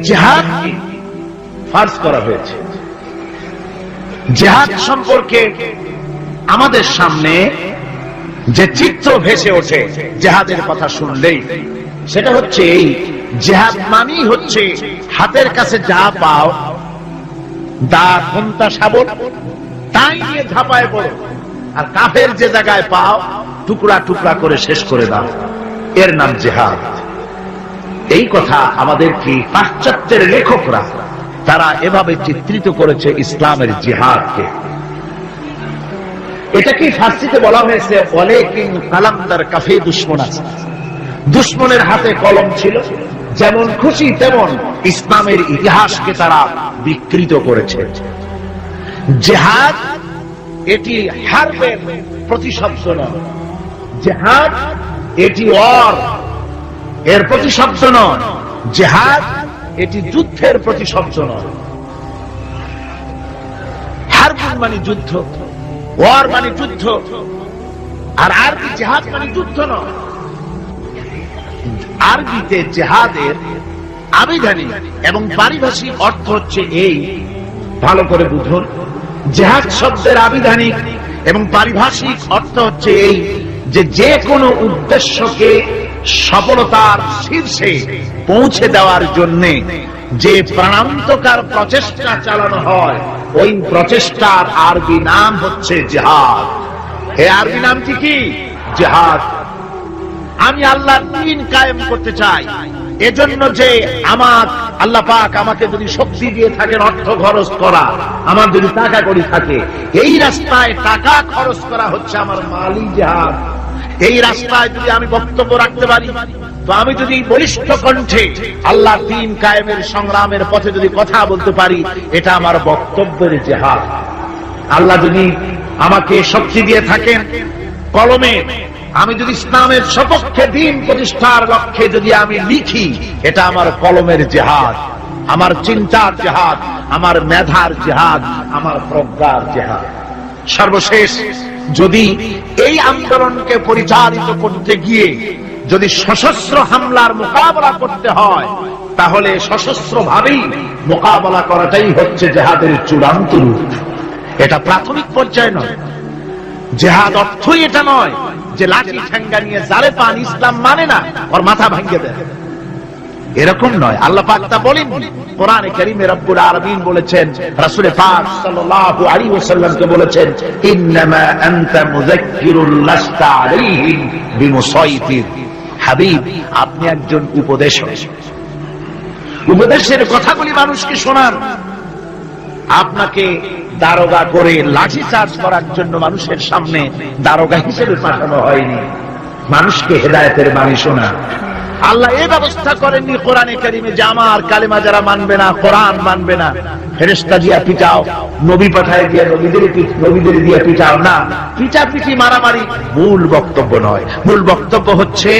জিহাদকে ফার্জ করা হয়েছে। জিহাদ সম্পর্কে আমাদের সামনে যে চিত্র ভেসে ওঠে জিহাদের কথা শুনলেই, সেটা হচ্ছে এই জিহাদ মানেই হচ্ছে হাতের কাছে যা পাও, দা কোনটা শাবল, তাই নিয়ে ঝাঁপায় পড়ো, আর কাফের যে জায়গায় পাও টুকরা টুকরা করে শেষ করে দাও, এর নাম জিহাদ। এই কথা আমাদের কি পাশ্চাত্যের লেখকরা তারা এভাবে চিত্রিত করেছে ইসলামের জিহাদকে। এটাকে ফার্সিতে বলা হয়েছে ওয়ালাকিন কালামদার কাফে দুশমন আছে, দুশমনের হাতে কলম ছিল, যেমন খুশি তেমন ইসলামের ইতিহাসকে তারা বিকৃত করেছে। জিহাদ এটি হারবের প্রতিশব্দ নয়, জিহাদ এটি ওয়ার এর প্রতিশব্দ নয়, জিহাদ এটি যুদ্ধের প্রতিশব্দ নয়। হারবুন মানে যুদ্ধ, ওয়ার মানে যুদ্ধ, আর আরবি জিহাদ মানে যুদ্ধ নয়। আরবিতে জিহাদের আবিধানিক এবং পারিভাষিক অর্থ হচ্ছে এই, ভালো করে বুঝুন। জিহাদ শব্দের আবিধানিক এবং পারিভাষিক অর্থ হচ্ছে এই যে যে কোনো উদ্দেশ্যকে সফলতার শীর্ষে পৌঁছে দেওয়ার জন্য যে প্রাণান্তকার প্রচেষ্টা চালানো হয়, ওই প্রচেষ্টার আরবি নাম হচ্ছে জিহাদ। এই আরবি নামটি কি? জিহাদ। আমি আল্লাহর দ্বীন কায়েম করতে চাই, এজন্য যে আমার আল্লাহ পাক আমাকে যদি শক্তি দিয়ে থাকেন অর্থ খরচ করা, আমার যদি টাকা কড়ি থাকে, এই রাস্তায় টাকা খরচ করা হচ্ছে আমার মালি জিহাদ। এই রাস্তায় যদি আমি বক্তব্য রাখতে পারি, তো আমি যদি বলিষ্ঠ কণ্ঠে আল্লাহর দ্বীন কায়েমের সংগ্রামের পথে যদি কথা বলতে পারি, এটা আমার বক্তব্যের জিহাদ। আল্লাহ যদি আমাকে শক্তি দিয়ে থাকেন কলমে, আমি যদি ইসলামের সপক্ষে দ্বীন প্রতিষ্ঠার লক্ষ্যে যদি আমি লিখি, এটা আমার কলমের জিহাদ, আমার চিন্তার জিহাদ, আমার মেধার জিহাদ, আমার প্রজ্ঞার জিহাদ। সর্বশেষ যদি এই আন্দোলনকে পরিচালিত করতে গিয়ে যদি সশস্ত্র হামলার মোকাবেলা করতে হয়, তাহলে সশস্ত্র ভাবেই মোকাবেলা করাটাই হচ্ছে জিহাদের চূড়ান্ত রূপ। এটা প্রাথমিক পর্যায়ে নয়। জিহাদ অর্থই এটা নয় যে লাঠি ঠ্যাঙ্গা নিয়ে যারে পান ইসলাম মানে না ওর মাথা ভাঙিয়ে দেয়, এরকম নয়। আল্লাহ পাক তা বলেন কোরআনে কারীমে, রব্বুল আলামিন বলেছেন, রাসূল পাক সাল্লাল্লাহু আলাইহি ওয়াসাল্লামকে বলেছেন, ইন্নামা আনতা মুযাক্কিরুন লাস্তা আলাইহিম বিমুসাইতির। হাবিব, আপনি একজন উপদেশক, উপদেশের কথাগুলি মানুষকে শোনান। আপনাকে দারোগা করে লাঠি চার্জ করার জন্য মানুষের সামনে দারোগা হিসেবে পাঠানো হয়নি, মানুষকে হেদায়েতের বাণী শোনা। আল্লাহ এই ব্যবস্থা করেননি কোরআনে কারীমে যে আমার কালেমা যারা মানবে না, কোরআন মানবে না, ফেরেশতা দিয়া পিটাও, নবী পাঠায় দিয়া নবীদের দিয়া পিটাও। না, পিটাপিটি মারামারি মূল বক্তব্য নয়। মূল বক্তব্য হচ্ছে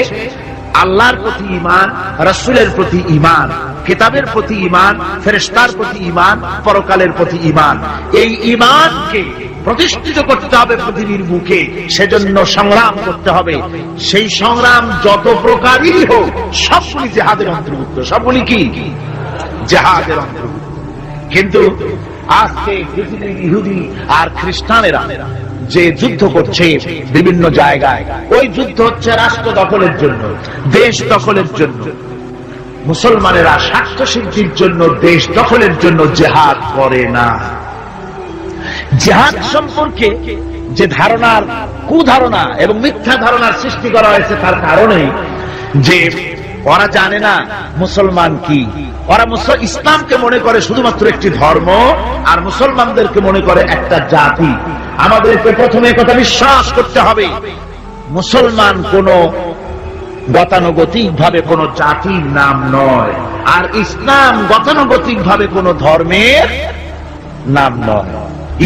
আল্লাহর প্রতি ঈমান, রাসূলের প্রতি ঈমান, কিতাবের প্রতি ঈমান, ফেরেশতার প্রতি ঈমান, পরকালের প্রতি ঈমান। এই ঈমানকে প্রতিষ্ঠিত করতে হবে পৃথিবীর বুকে, সেজন্য সংগ্রাম করতে হবে। সেই সংগ্রাম যত প্রকারই হোক সবগুলি জিহাদের অন্তর্ভুক্ত, সবগুলি কি জিহাদের অন্তর্ভুক্ত। কিন্তু আজকে পৃথিবীর ইহুদি আর খ্রিস্টানেরা যে যুদ্ধ করছে বিভিন্ন জায়গায়, ওই যুদ্ধ হচ্ছে রাষ্ট্র দখলের জন্য, দেশ দখলের জন্য। মুসলমানেরা স্বার্থ সিদ্ধির জন্য, দেশ দখলের জন্য জিহাদ করে না। জিহাদ সম্পর্কে যে ধারণার কুধারণা এবং মিথ্যা ধারণার সৃষ্টি করা হয়েছে, তার কারণে যে ওরা জানে না মুসলমান কি। ওরা ইসলামকে মনে করে শুধুমাত্র একটি ধর্ম, আর মুসলমানদেরকে মনে করে একটা জাতি। আমাদেরকে প্রথমে কথা বিশ্বাস করতে হবে, মুসলমান কোন গতানুগতিক ভাবে কোন জাতির নাম নয়, আর ইসলাম গতানুগতিক ভাবে কোন ধর্মের নাম নয়।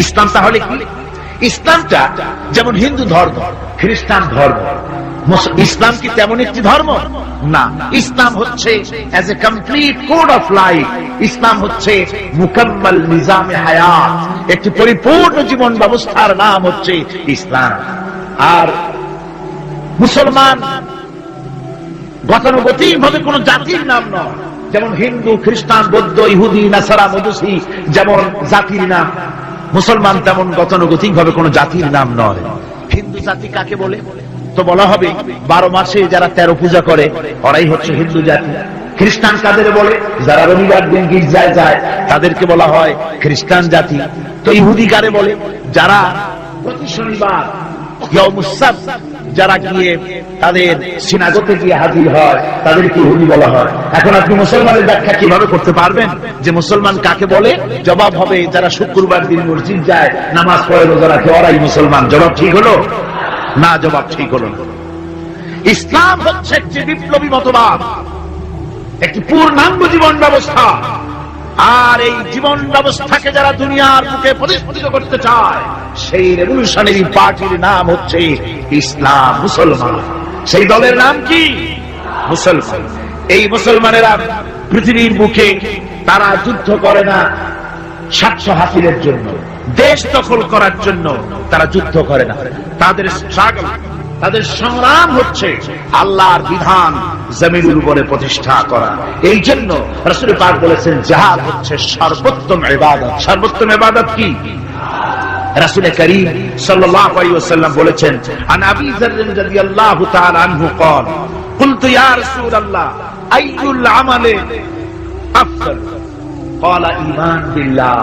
ইসলাম তাহলে কি? ইসলামটা যেমন হিন্দু ধর্ম, খ্রিস্টান ধর্ম, ইসলাম কি তেমন একটি ধর্ম? না, ইসলাম হচ্ছে as a complete code of life. ইসলাম হচ্ছে মুকাম্মাল নিজামে হায়াত, একটি পরিপূর্ণ জীবন ব্যবস্থার নাম হচ্ছে ইসলাম। আর মুসলমান গতানুগতিক ভাবে কোন জাতির নাম নয়, যেমন হিন্দু, খ্রিস্টান, বৌদ্ধ, ইহুদি, নাসারা, মজুসি যেমন জাতির নাম, মুসলমান তেমন গতানুগতিক ভাবে কোন জাতির নাম নয়। হিন্দু জাতি কাকে বলে? তো বলা হবে 12 মাসে যারা 13 পূজা করে ওরাই হচ্ছে হিন্দু জাতি। খ্রিস্টান কাদের বলে? যারা রবিবার দিন গির্জায় যায় তাদেরকে বলা হয় খ্রিস্টান জাতি। তো ইহুদি কারে বলে? যারা প্রতি শনিবার যারা গিয়ে তাদের সিনাগোতে গিয়ে হাজির হয় তাদেরকে ইহুদি বলা হয়। এখন আপনি মুসলমানের ব্যাখ্যা কিভাবে করতে পারবেন যে মুসলমান কাকে বলে? জবাব হবে যারা শুক্রবার দিন মসজিদ যায়, নামাজ পড়ে, রোজা রাখে, ওরাই মুসলমান। জবাব ঠিক হলো না? জবাব ঠিক হলো না। ইসলাম হচ্ছে একটি বিপ্লবী মতবাদ, একটি পূর্ণাঙ্গ জীবন ব্যবস্থা। আর এই জীবন ব্যবস্থাকে যারা দুনিয়ার বুকে প্রতিষ্ঠিত করতে চায় সেই রেভলিউশনারি পার্টির নাম হচ্ছে ইসলাম, মুসলমান। সেই দলের নাম কি? মুসলমান। এই মুসলমানেরা পৃথিবীর বুকে তারা যুদ্ধ করে না স্বার্থ হাসিলের জন্য, দেশ দখল করার জন্য তারা যুদ্ধ করে না। তাদের স্ট্রাগল, তাদের সংগ্রাম হচ্ছে আল্লাহর বিধান জমিনের উপরে প্রতিষ্ঠা করা। এই জন্য রাসূল পাক বলেছেন জিহাদ হচ্ছে সর্বোত্তম ইবাদত। সর্বোত্তম ইবাদত কি? রাসূল করিম সাল্লাল্লাহু আলাইহি ওয়াসাল্লাম বলেছেন, আন আবী যার রাদিয়াল্লাহু তাআলা আনহু قال قلت يا رسول الله اي العمل افضل قال ايمان بالله।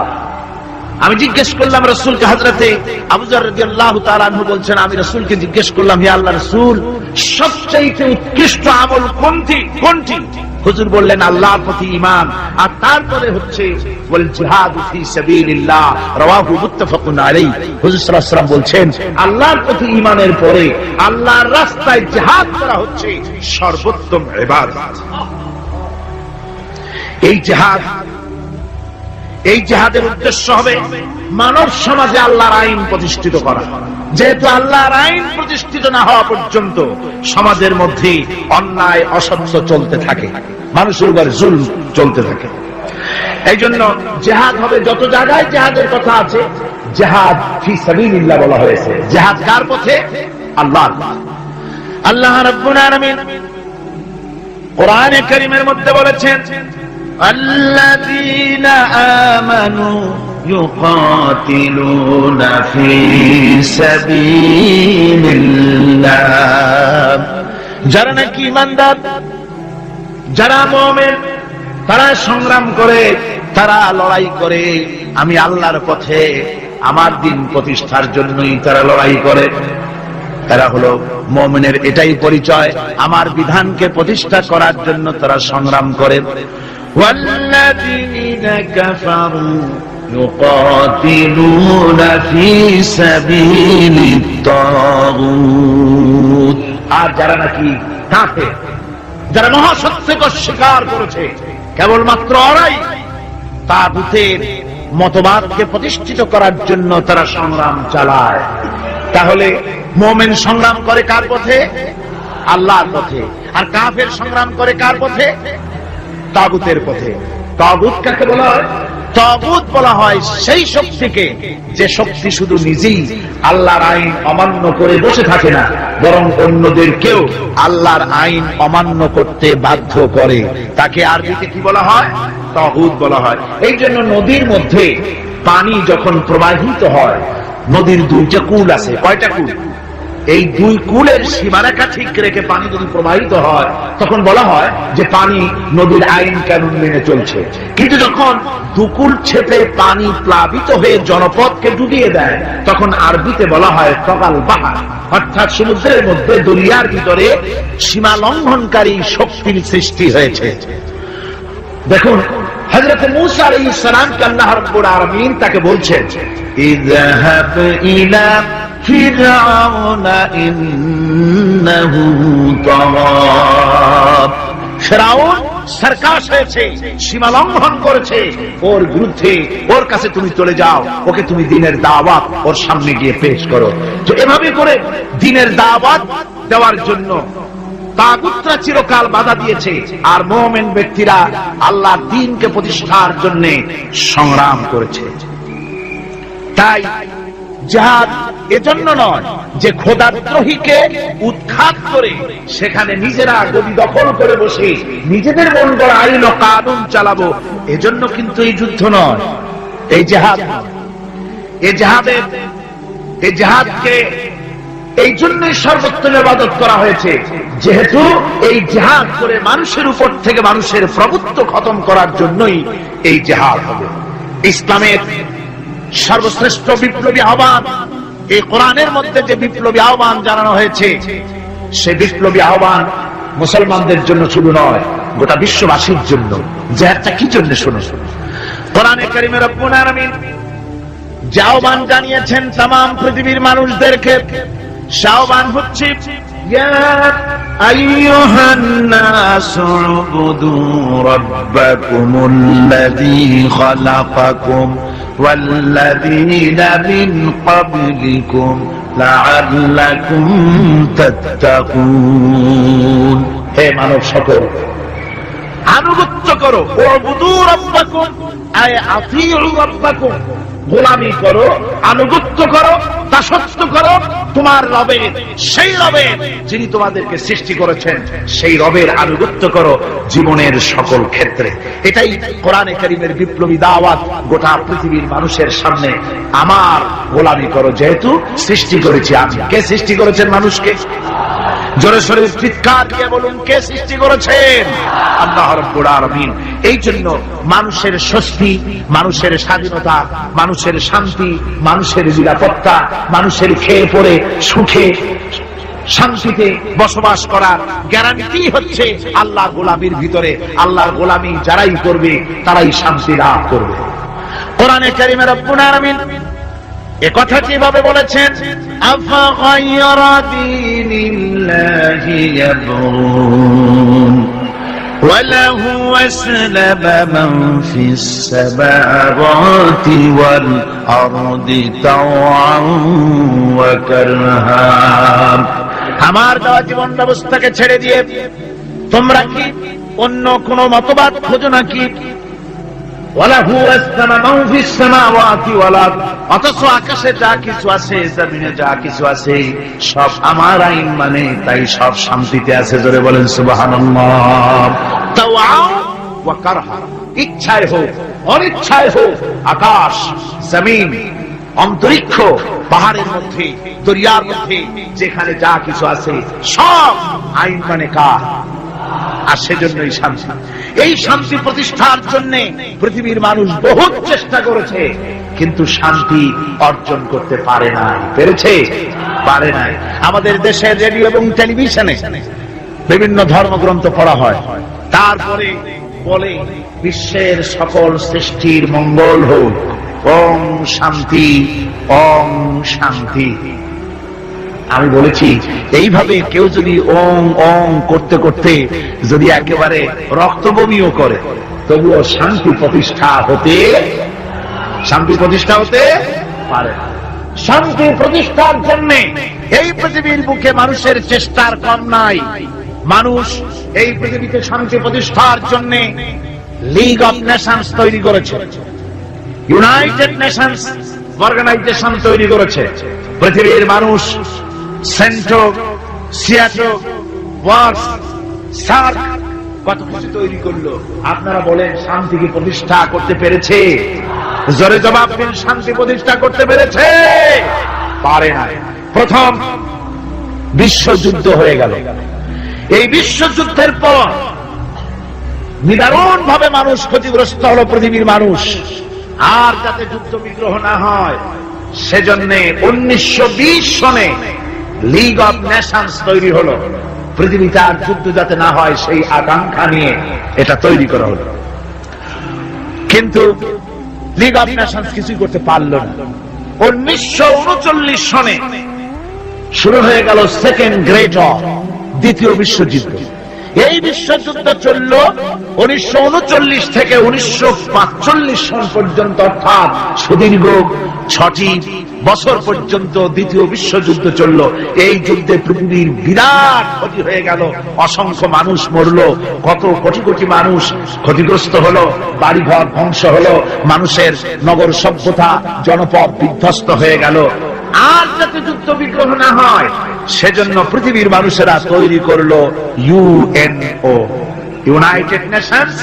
আমি জিজ্ঞেস করলাম রাসূলকে, হযরতে আবু যর রাদিয়াল্লাহু তাআলা আনহু বলছেন আমি রাসূলকে জিজ্ঞেস করলাম, হে আল্লাহর রাসূল সবচেয়ে উৎকৃষ্ট আমল কোনটি? হুজুর বললেন আল্লাহর প্রতি ঈমান, আর তারপরে হচ্ছে ওয়াল জিহাদু ফি সাবিলিল্লাহ, রাওয়াহু মুত্তাফাকুন আলাইহি। হুজুর সাল্লাল্লাহু আলাইহি ওয়াসাল্লাম বলছেন আল্লাহর প্রতি ঈমানের পরে আল্লাহর রাস্তায় জিহাদ করা হচ্ছে সর্বোত্তম ইবাদত। এই জিহাদের উদ্দেশ্য হবে মানব সমাজে আল্লাহর আইন প্রতিষ্ঠিত করা। যেহেতু আল্লাহর আইন প্রতিষ্ঠিত না হওয়া পর্যন্ত সমাজের মধ্যে অন্যায়, অসত্য চলতে থাকে, মানুষের উপর জুলম চলতে থাকে। এই জন্য জিহাদ হবে, যত জায়গায় জিহাদের কথা আছে জিহাদ ফি সাবিলিল্লাহ বলা হয়েছে। জিহাদ কার পথে? আল্লাহর পথে। আল্লাহ রাব্বুল আলামিন কোরআনে কারীমের মধ্যে বলেছেন الذين آمنوا يقاتلون في سبيل الله। যারা নাকি ঈমানদার, যারা মুমিন, তারা সংগ্রাম করে, তারা লড়াই করে আমি আল্লাহর পথে, আমার দিন প্রতিষ্ঠার জন্যই তারা লড়াই করে। তারা হলো মুমিনের এটাই পরিচয়, আমার বিধানকে প্রতিষ্ঠা করার জন্য তারা সংগ্রাম করে। والذين كفروا يقاتلون في سبيل الطاغوت। আর যারা নাকি কাফের, যারা মহাসত্যকে অস্বীকার করেছে, কেবলমাত্র ওরাই তাগুতের মতবাদকে প্রতিষ্ঠিত করার জন্য তারা সংগ্রাম চালায়। তাহলে মুমিন সংগ্রাম করে কার পথে? আল্লাহর পথে। আর কাফের সংগ্রাম করে কার পথে? তাগুতের পথে। তাগুত কাকে বলা হয়? তাগুত বলা হয় সেই শক্তিকে যে শক্তি শুধু নিজেই আল্লাহর আইন অমান্য করে বসে থাকে না, বরং অন্যদেরকেও আল্লাহর আইন অমান্য করতে বাধ্য করে। তাকে আরবিতে কি বলা হয়? তাগুত বলা হয়। এই জন্য নদীর মধ্যে পানি যখন প্রবাহিত হয়, নদীর দুইটা কূল আছে। কয়টা কূল? এই দুই কূলের সীমারেখা ঠিক রেখে পানি যদি প্রবাহিত হয় তখন বলা হয় যে পানি নদীর আইন কানুন মেনে চলছে। কিন্তু যখন দুকুল ছেপে পানি প্লাবিত হয়ে জনপদকে ডুবিয়ে দেয় তখন আরবিতে বলা হয় তগাল বাহার, অর্থাৎ সমুদ্রের মধ্যে দরিয়ার ভিতরে সীমা লঙ্ঘনকারী শক্তির সৃষ্টি হয়েছে। দেখুন হযরত মূসা আলাইহিস সালামকে আল্লাহ রাব্বুল আলামিন তাকে বলছেন ইযহাব ইলা ফিরআউন ইন্নাহু তাগা। ফিরআউন সরকাশ হয়েছে, সীমা লঙ্ঘন করেছে, ওর বিরুদ্ধে, ওর কাছে তুমি চলে যাও, ওকে তুমি দ্বীনের দাওয়াত ওর সামনে গিয়ে পেশ করো। তো এভাবে করে দ্বীনের দাওয়াত দেওয়ার জন্য তাগুতরা চিরকাল বাধা দিয়েছে, আর মুমিন ব্যক্তিরা আল্লাহর দ্বীনকে প্রতিষ্ঠার জন্য সংগ্রাম করেছে। তাই জিহাদ এজন্য নয় যে খোদাদ্রোহীকে উৎখাত করে সেখানে নিজেরা গদি দখল করে বসে নিজেদের মন গড়া আইন ও কানুন চালাবো, এজন্য কিন্তু এই যুদ্ধ নয়। এই জিহাদকে এই জন্যই সর্বোত্তম ইবাদত করা হয়েছে, যেহেতু এই জিহাদ করে মানুষের উপর থেকে মানুষের প্রভুত্ব খতম করার জন্যই এই জিহাদ হবে। ইসলামের সর্বশ্রেষ্ঠ বিপ্লবী আহ্বান, এই কোরআনের মধ্যে যে বিপ্লবী আহ্বান জানানো হয়েছে, সেই বিপ্লবী আহ্বান মুসলমানদের জন্য শুধু নয়, গোটা বিশ্ববাসীর জন্য। জিহাদটা কি জন্য শুনো? কোরআনে কারীমে রব্বুল আলামিন যে আহ্বান জানিয়েছেন तमाम পৃথিবীর মানুষদেরকে, সে আহ্বান হচ্ছে ইয়া আইয়ুহান নাসু উবুদু রাব্বাকুমুল্লাযী খালাকাকুম ওয়াল্লাযীনা মিন ক্বাবলিকুম লাআল্লাকুম তাত্তাকুন। হে মানব সকল, আনুগত্য করো, উবুদু রাব্বাকুম আয় আতিউ রাব্বাকুম, গোলামি করো, আনুগত্য করো, দাসত্ব করো তোমার রবের, সেই রবের যিনি তোমাদেরকে সৃষ্টি করেছেন, সেই রবের আনুগত্য করো জীবনের সকল ক্ষেত্রে। এটাই কোরআনে কারীমের বিপ্লবী দাওয়াত গোটা পৃথিবীর মানুষের সামনে। আমার গোলামি করো, যেহেতু সৃষ্টি করেছি আমি। কে সৃষ্টি করেছেন মানুষকে? জোরে সোরে চিৎকার দিয়ে বলুন, কে সৃষ্টি করেছেন? আল্লাহ রাব্বুল আলামিন। এই জন্য মানুষের স্বস্তি, মানুষের স্বাধীনতা, মানুষের শান্তি, মানুষের নিরাপত্তা, মানুষের খেয়ে পড়ে সুখে শান্তিতে বসবাস করার গ্যারান্টি হচ্ছে আল্লাহ গোলামির ভিতরে। আল্লাহর গোলামি যারাই করবে তারাই শান্তি লাভ করবে। কোরআনে কারীমে রব্বুল আলামিন এ কথা কিভাবে বলেছেন? আফা গায়রা দীনিল্লাহি ইয়াবগুন ওয়া লাহু আসলামা মান ফিস সামাওয়াতি ওয়াল আরদি তাওআন ওয়া কারহা। আমার দেওয়া জীবন ব্যবস্থাকে ছেড়ে দিয়ে তোমরা কি অন্য কোন মতবাদ খোঁজো নাকি? অথচ আকাশে যা কিছু আছে, জমিনে যা কিছু আছে, সব আমার আইন মানে, তাই সব শান্তিতে আছে। জোরে বলেন সুবহানাল্লাহ। ইচ্ছায় হোক অনিচ্ছায় হোক, আকাশ, জমিন, অন্তরিক্ষ, পাহাড়ের মধ্যে, দরিয়ার মধ্যে, যেখানে যা কিছু আছে সব আইন মানে কার? আর সেজন্যই শান্তি। এই শান্তি প্রতিষ্ঠার জন্য পৃথিবীর মানুষ বহুত চেষ্টা করেছে, কিন্তু শান্তি অর্জন করতে পারে নাই। পেরেছে? পারে নাই। আমাদের দেশের রেডিও এবং টেলিভিশনে বিভিন্ন ধর্মগ্রন্থ পড়া হয়, তারপরে বলে বিশ্বের সকল সৃষ্টির মঙ্গল হোক, ওম শান্তি, ওম শান্তি। আমি বলেছি, এইভাবে কেউ যদি ওং ওং করতে করতে যদি একেবারে রক্তবমিও করে, তবুও শান্তি প্রতিষ্ঠা হতে পারে। শান্তি প্রতিষ্ঠার জন্য এই পৃথিবীর বুকে মানুষের চেষ্টার কম নাই। মানুষ এই পৃথিবীতে শান্তি প্রতিষ্ঠার জন্য লিগ অফ নেশনস তৈরি করেছে, ইউনাইটেড নেশনস অর্গানাইজেশন তৈরি করেছে। পৃথিবীর মানুষ সেন্টো, সিয়াটো, ওয়ার্স, সার্ক কত কিছু তৈরি করলো। আপনারা বলেন শান্তি কি প্রতিষ্ঠা করতে পেরেছে? জোরে জবাব দিন, শান্তি প্রতিষ্ঠা করতে পেরেছে? পারে না। প্রথম বিশ্বযুদ্ধ হয়ে গেল। এই বিশ্বযুদ্ধের পর নিদারুণ ভাবে মানুষ ক্ষতিগ্রস্ত হলো, পৃথিবীর মানুষ। আর যাতে যুদ্ধ বিগ্রহ না হয় সেজন্য 1920 সনে লিগ অফ নেশনস তৈরি হলো। পৃথিবীতে আর যুদ্ধ যাতে না হয় সেই আকাঙ্ক্ষা নিয়ে এটা তৈরি করা হলো। কিন্তু লিগ অফ নেশনস কিছুই করতে পারল না। 1939 সনে শুরু হয়ে গেল সেকেন্ড গ্রেট ওয়ার, দ্বিতীয় বিশ্বযুদ্ধ। এই বিশ্বযুদ্ধ চলল 1939 থেকে 1945 সন পর্যন্ত, অর্থাৎ সুদীর্ঘ 6টি বছর পর্যন্ত দ্বিতীয় বিশ্বযুদ্ধ চলল। এই যুদ্ধে পৃথিবীর বিরাট ক্ষতি হয়ে গেল, অসংখ্য মানুষ মরল, কত কোটি কোটি মানুষ ক্ষতিগ্রস্ত হলো, বাড়িঘর ধ্বংস হলো, মানুষের নগর সভ্যতা জনপদ বিধ্বস্ত হয়ে গেল। আর যাতে যুদ্ধ বিগ্রহ না হয় সেজন্য পৃথিবীর মানুষেরা তৈরি করলো ইউএনও, ইউনাইটেড নেশনস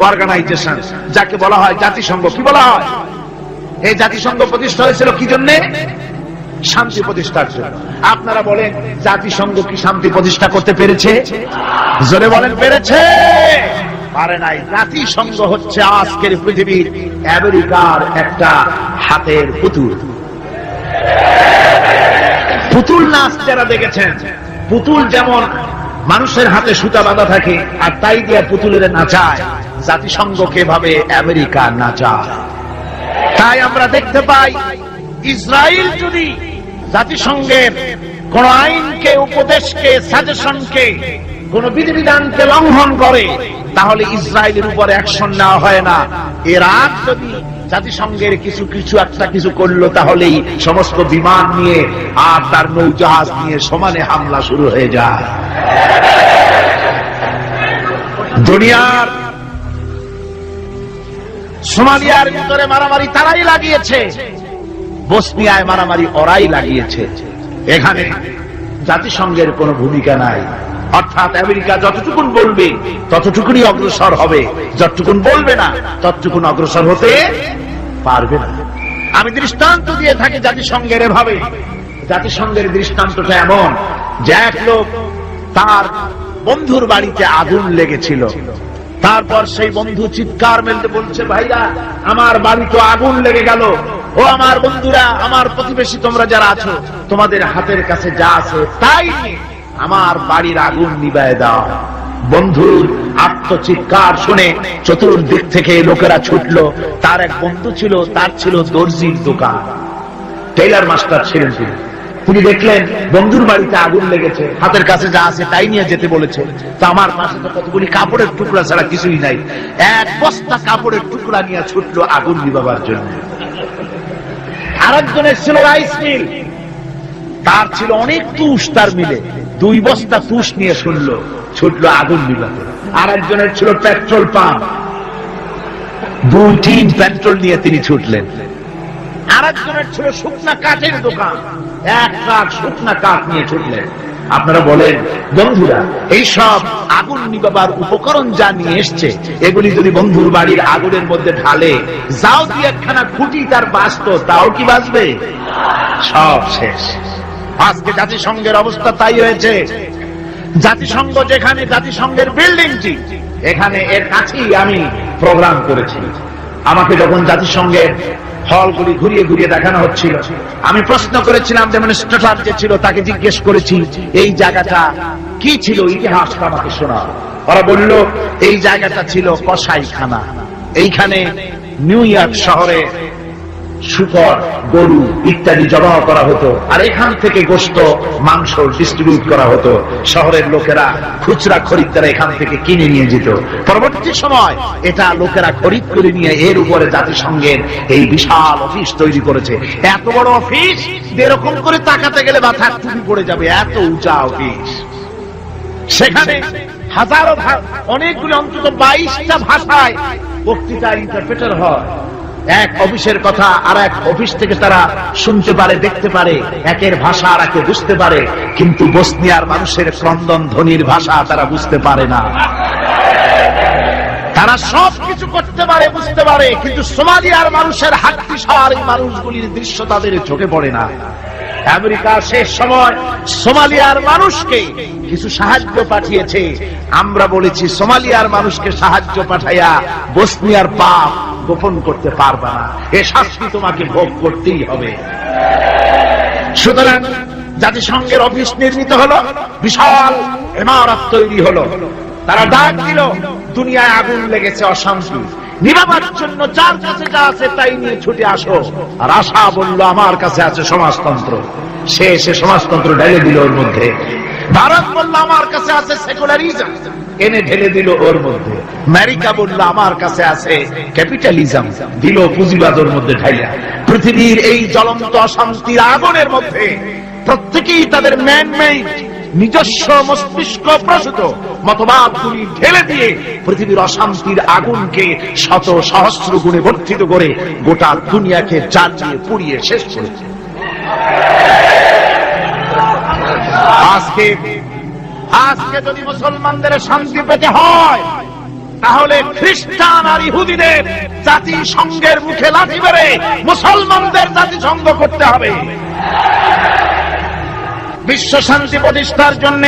অর্গানাইজেশন, যাকে বলা হয় জাতিসংঘ। কি বলা হয়? এই জাতিসংঘ প্রতিষ্ঠা হয়েছিল কি জন্য? শান্তি প্রতিষ্ঠার জন্য। আপনারা বলেন জাতিসংঘ কি শান্তি প্রতিষ্ঠা করতে পেরেছে? জোরে বলেন, পেরেছে? পারে নাই। জাতিসংঘ হচ্ছে আজকের পৃথিবীর আমেরিকার একটা হাতের পুতুল। পুতুল নাচ যারা দেখেছেন, পুতুল যেমন মানুষের হাতে সুতা বাঁধা থাকে আর তাই দিয়ে পুতুলের নাচায়, জাতিসংঘকে ভাবে আমেরিকা নাচায়। তাই আমরা দেখতে পাই ইসরায়েল যদি জাতিসংঘের কোন আইনকে, উপদেশকে, সাজেশনকে, কোন বিধিবিধানকে লঙ্ঘন করে তাহলে ইসরায়েলের উপর অ্যাকশন নেওয়া হয় না। ইরাক যদি জাতিসংঘের কিছু করলো তাহলেই সমস্ত বিমান নিয়ে আর তার নৌজাহাজ নিয়ে সমানে হামলা শুরু হয়ে যায়। দুনিয়ার সোমালিয়ার ভিতরে মারামারি তারাই লাগিয়েছে, বসনিয়ায় মারামারি ওরাই লাগিয়েছে। এখানে জাতিসংঘের কোনো ভূমিকা নাই। অর্থাৎ আমেরিকা যতটুকুন বলবে ততটুকুনি অগ্রসর হবে, যতটুকুন বলবে না ততটুকুন অগ্রসর হতে পারবে না। আমি দৃষ্টান্ত দিয়ে থাকি জাতিসংঘের এভাবে। জাতিসংঘের দৃষ্টান্তটা এমন যে এক লোক তার বন্ধুর বাড়িতে আগুন লেগেছিল, তারপর সেই বন্ধু চিৎকার মেলতে বলছে, ভাইরা আমার বাড়ি তো আগুন লেগে গেল, ও আমার বন্ধুরা, আমার প্রতিবেশী, তোমরা যারা আছো তোমাদের হাতের কাছে যা আছে তাই আমার বাড়ির আগুন নিভায়ে দাও। বন্ধুর আত্মচিৎকার শুনে চতুর্দিক থেকে লোকেরা ছুটলো। তার এক বন্ধু ছিল, তার ছিল দর্জির দোকান, টেইলার মাস্টার ছিলেন তিনি। তিনি দেখলেন বন্ধুর বাড়িতে আগুন লেগেছে, হাতের কাছে যা আছে তাই নিয়ে যেতে বলেছে। তো আমার পাশে তো কতগুলি কাপড়ের টুকরা ছাড়া কিছুই নাই, এক বস্তা কাপড়ের টুকরা নিয়ে ছুটলো আগুন নিভাবার জন্য। আরেকজনের ছিল রাইস মিল, তার ছিল অনেক তুষ তার মিলে, 2 বস্তা তুষ নিয়ে ছুটলো আগুন নিভাতে। আরেকজনের ছিল পেট্রোল পাম্প, 2 টিন পেট্রোল নিয়ে তিনি ছুটলেন। আরেকজনের ছিল শুকনা কাঠের দোকান, 1 ট্রাক শুকনা কাঠ নিয়ে ছুটলেন। আপনারা বলেন বন্ধুরা, এইসব আগুন নিভাবার উপকরণ যা নিয়ে এসছে এগুলি যদি বন্ধুর বাড়ির আগুনের মধ্যে ঢালে, যাও দিয়ে একখানা খুঁটি তার বাঁচত, তাও কি বাঁচবে? সব শেষ। আজকে জাতিসংঘের অবস্থা তাই হয়েছে। জাতিসংঘ যেখানে, জাতিসংঘের বিল্ডিংটি এখানে, এর কাছেই আমি প্রোগ্রাম করেছি। আমাকে যখন জাতিসংঘের হলগুলি ঘুরিয়ে ঘুরিয়ে দেখানো হচ্ছিল, আমি প্রশ্ন করেছিলাম, ডেমনস্ট্রেটর যে ছিল তাকে জিজ্ঞেস করেছি এই জায়গাটা কি ছিল, ইতিহাসটা আমাকে শোনা। ওরা বলল এই জায়গাটা ছিল কসাইখানা। এইখানে নিউ ইয়র্ক শহরে শুকর, গরু ইত্যাদি জবাহ করা হতো, আর এখান থেকে গোশত, মাংস ডিস্ট্রিবিউট করা হতো। শহরের লোকেরা, খুচরা খরিদ্দারা এখান থেকে কিনে নিয়ে যেত। পরবর্তী সময় এটা লোকেরা খরিদ করে নিয়ে এর উপরে জাতিসংঘের এই বিশাল অফিস তৈরি করেছে। এত বড় অফিস, এরকম করে তাকাতে গেলে মাথার টুপি পড়ে যাবে, এত উঁচা অফিস। সেখানে হাজারো, অনেকগুলো, অন্তত 22টা ভাষায় বক্তৃতা ইন্টারপ্রেটার হয়। এক অফিসের কথা আর এক অফিস থেকে তারা শুনতে পারে, দেখতে পারে, একের ভাষা আর একে বুঝতে পারে, কিন্তু বসনিয়ার মানুষের ক্রন্দন ধ্বনির ভাষা তারা বুঝতে পারে না। তারা সব কিছু করতে পারে, বুঝতে পারে, কিন্তু সোমালিয়ার মানুষের হাট্টিসার এই মানুষগুলির দৃশ্য তাদের চোখে পড়ে না। আমেরিকা শেষ সময় সোমালিয়ার মানুষকে কিছু সাহায্য পাঠিয়েছে। আমরা বলেছি সোমালিয়ার মানুষকে সাহায্য পাঠাইয়া বসনিয়ার পাপ গোপন করতে পারবা না, এ শাস্তি তোমাকে ভোগ করতেই হবে। সুতরাং জাতিসংঘের অফিস নির্মিত হলো, বিশাল ইমারত তৈরি হলো। তারা ডাক দিল, দুনিয়ায় আগুন লেগেছে, অশান্তি নিভাবার জন্য যার কাছে যা আছে তাই নিয়ে ছুটে আসো। আর আশা বলল আমার কাছে আছে সমাজতন্ত্র, সে সমাজতন্ত্র ঢেলে দিল ওর মধ্যে। ভারত বলল আমার কাছে আছে সেকুলারিজম, এনে ঢেলে দিল ওর মধ্যে। আমেরিকা বলল আমার কাছে আছে ক্যাপিটালিজম, দিল পুঁজিবাদ ওর মধ্যে ঢাইলা। পৃথিবীর এই জ্বলন্ত অশান্তির আগুনের মধ্যে প্রত্যেকেই তাদের ম্যান-মেড নিজস্ব মস্তিষ্ক প্রসূত মতবাদগুলি ঢেলে দিয়ে পৃথিবীর অশান্তির আগুনকে শত সহস্র গুণে বর্ধিত করে গোটা দুনিয়াকে জ্বালিয়ে পুড়িয়ে শেষ করেছে। আজকে যদি মুসলমানদের শান্তি পেতে হয় তাহলে খ্রিস্টান আর ইহুদিদের জাতিসংঘের মুখে লাথি মেরে মুসলমানদের জাতিসংঘ করতে হবে। বিশ্ব শান্তি প্রতিষ্ঠার জন্য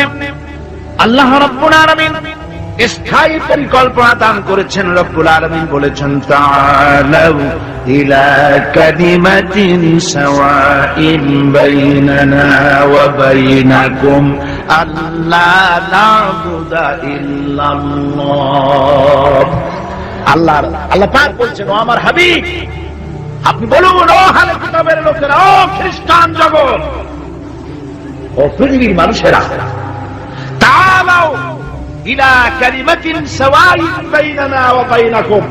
আল্লাহ রাব্বুল আলামিন স্থায়ী পরিকল্পনা দান করেছেন। রব্বুল আলামিন বলেছেন, তাআলাউ ইলা কালিমাতিন সাওয়াইন বাইনানা ওয়া বাইনাকুম আল্লা না'বুদা ইল্লাল্লাহ। আল্লাহ পাক বলছেন, ও আমার হাবিব আপনি বলুন, ও আহলে কিতাবের লোকেরা, ও খ্রিস্টান জগৎ, ও পৃথিবীর মানুষেরা, তাআলাউ ইলা কালিমাতিন সাওয়াইন বাইনানা ওয়া বাইনাকুম,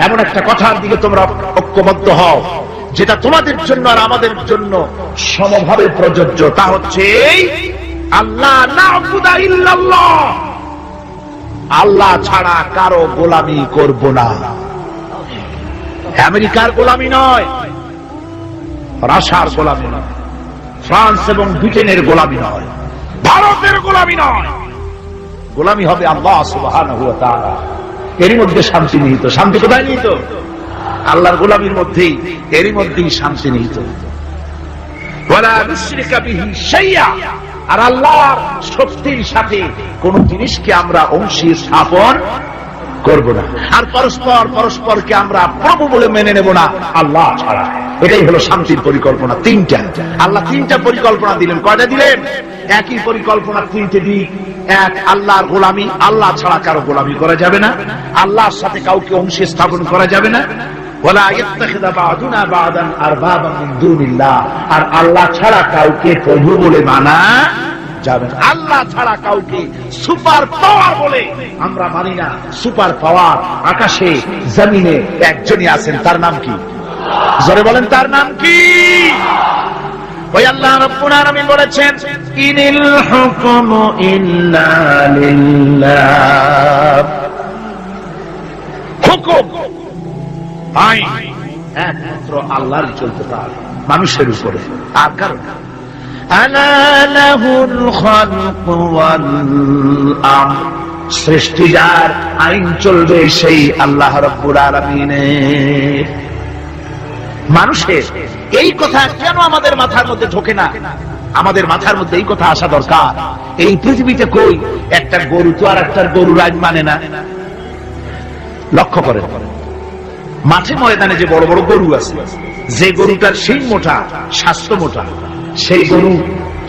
এমন একটা কথার দিকে তোমরা ঐক্যবদ্ধ হও যেটা তোমাদের জন্য আর আমাদের জন্য সমভাবে প্রযোজ্য। তা হচ্ছে আল্লাহ না'বুদা ইল্লাল্লাহ, আল্লাহ ছাড়া কারো গোলামি করব না। আমেরিকার গোলামি নয়, রাশিয়ার গোলামি নয়, ফ্রান্স এবং ব্রিটেনের গোলামি নয়, ভারতের গোলামি নয়, গোলামি হবে আল্লাহ সুবহানাহু ওয়া তাআলা। এরই মধ্যে শান্তি নিহিত। শান্তি কোথায় নিহিত? আল্লাহর গোলামির মধ্যেই, এরই মধ্যেই শান্তি নিহিত। ওয়ালা নুশরিকা বিহি শাইআ, আর আল্লাহর শক্তির সাথে কোন জিনিসকে আমরা অংশী স্থাপন করব না, আর পরস্পরকে আমরা প্রভু বলে মেনে নেব না আল্লাহ ছাড়া। এটাই হলো শান্তির পরিকল্পনা। তিনটা আল্লাহ তিনটা পরিকল্পনা দিলেন। কয়টা দিলেন? একই পরিকল্পনা তিনটে দিক। এক, আল্লাহর গোলামি, আল্লাহ ছাড়া কারো গোলামি করা যাবে না, আল্লাহর সাথে কাউকে অংশী স্থাপন করা যাবে না। ওয়ালা ইয়াত্তাখিযা বা'দুনা বা'দান আরবাবান মিন দুনিল্লাহ, আর আল্লাহ ছাড়া কাউকে প্রভু বলে মানা যাবে না। আল্লাহ ছাড়া কাউকে সুপার পাওয়ার বলে আমরা মানি না। সুপার পাওয়ার আকাশে জমিনে একজনই আছেন, তার নাম কি? জোরে বলেন, তার নাম কি? ওই আল্লাহ রাব্বুল আলামিন বলেছেন, ইনিল হুকমু ইল্লা লিল্লাহ, হুকুম আইন একমাত্র আল্লাহর চলতে পারে, মানুষের উপরে আর কারো না। আলা লাহুল খালকু ওয়াল আমর, সৃষ্টি যার, আইন চলবে সেই আল্লাহ রাব্বুল আলামিনের। মানুষের এই কথা কেন আমাদের মাথার মধ্যে ঢোকে না? আমাদের মাথার মধ্যে এই কথা আসা দরকার। এই পৃথিবীতে কই একটা গরু তো আর একটা গরুর আইন মানে না। লক্ষ্য করেন, মাঠে ময়দানে যে বড় বড় গরু আছে, যে গরুটার শিং মোটা, স্বাস্থ্য মোটা, সেই গরু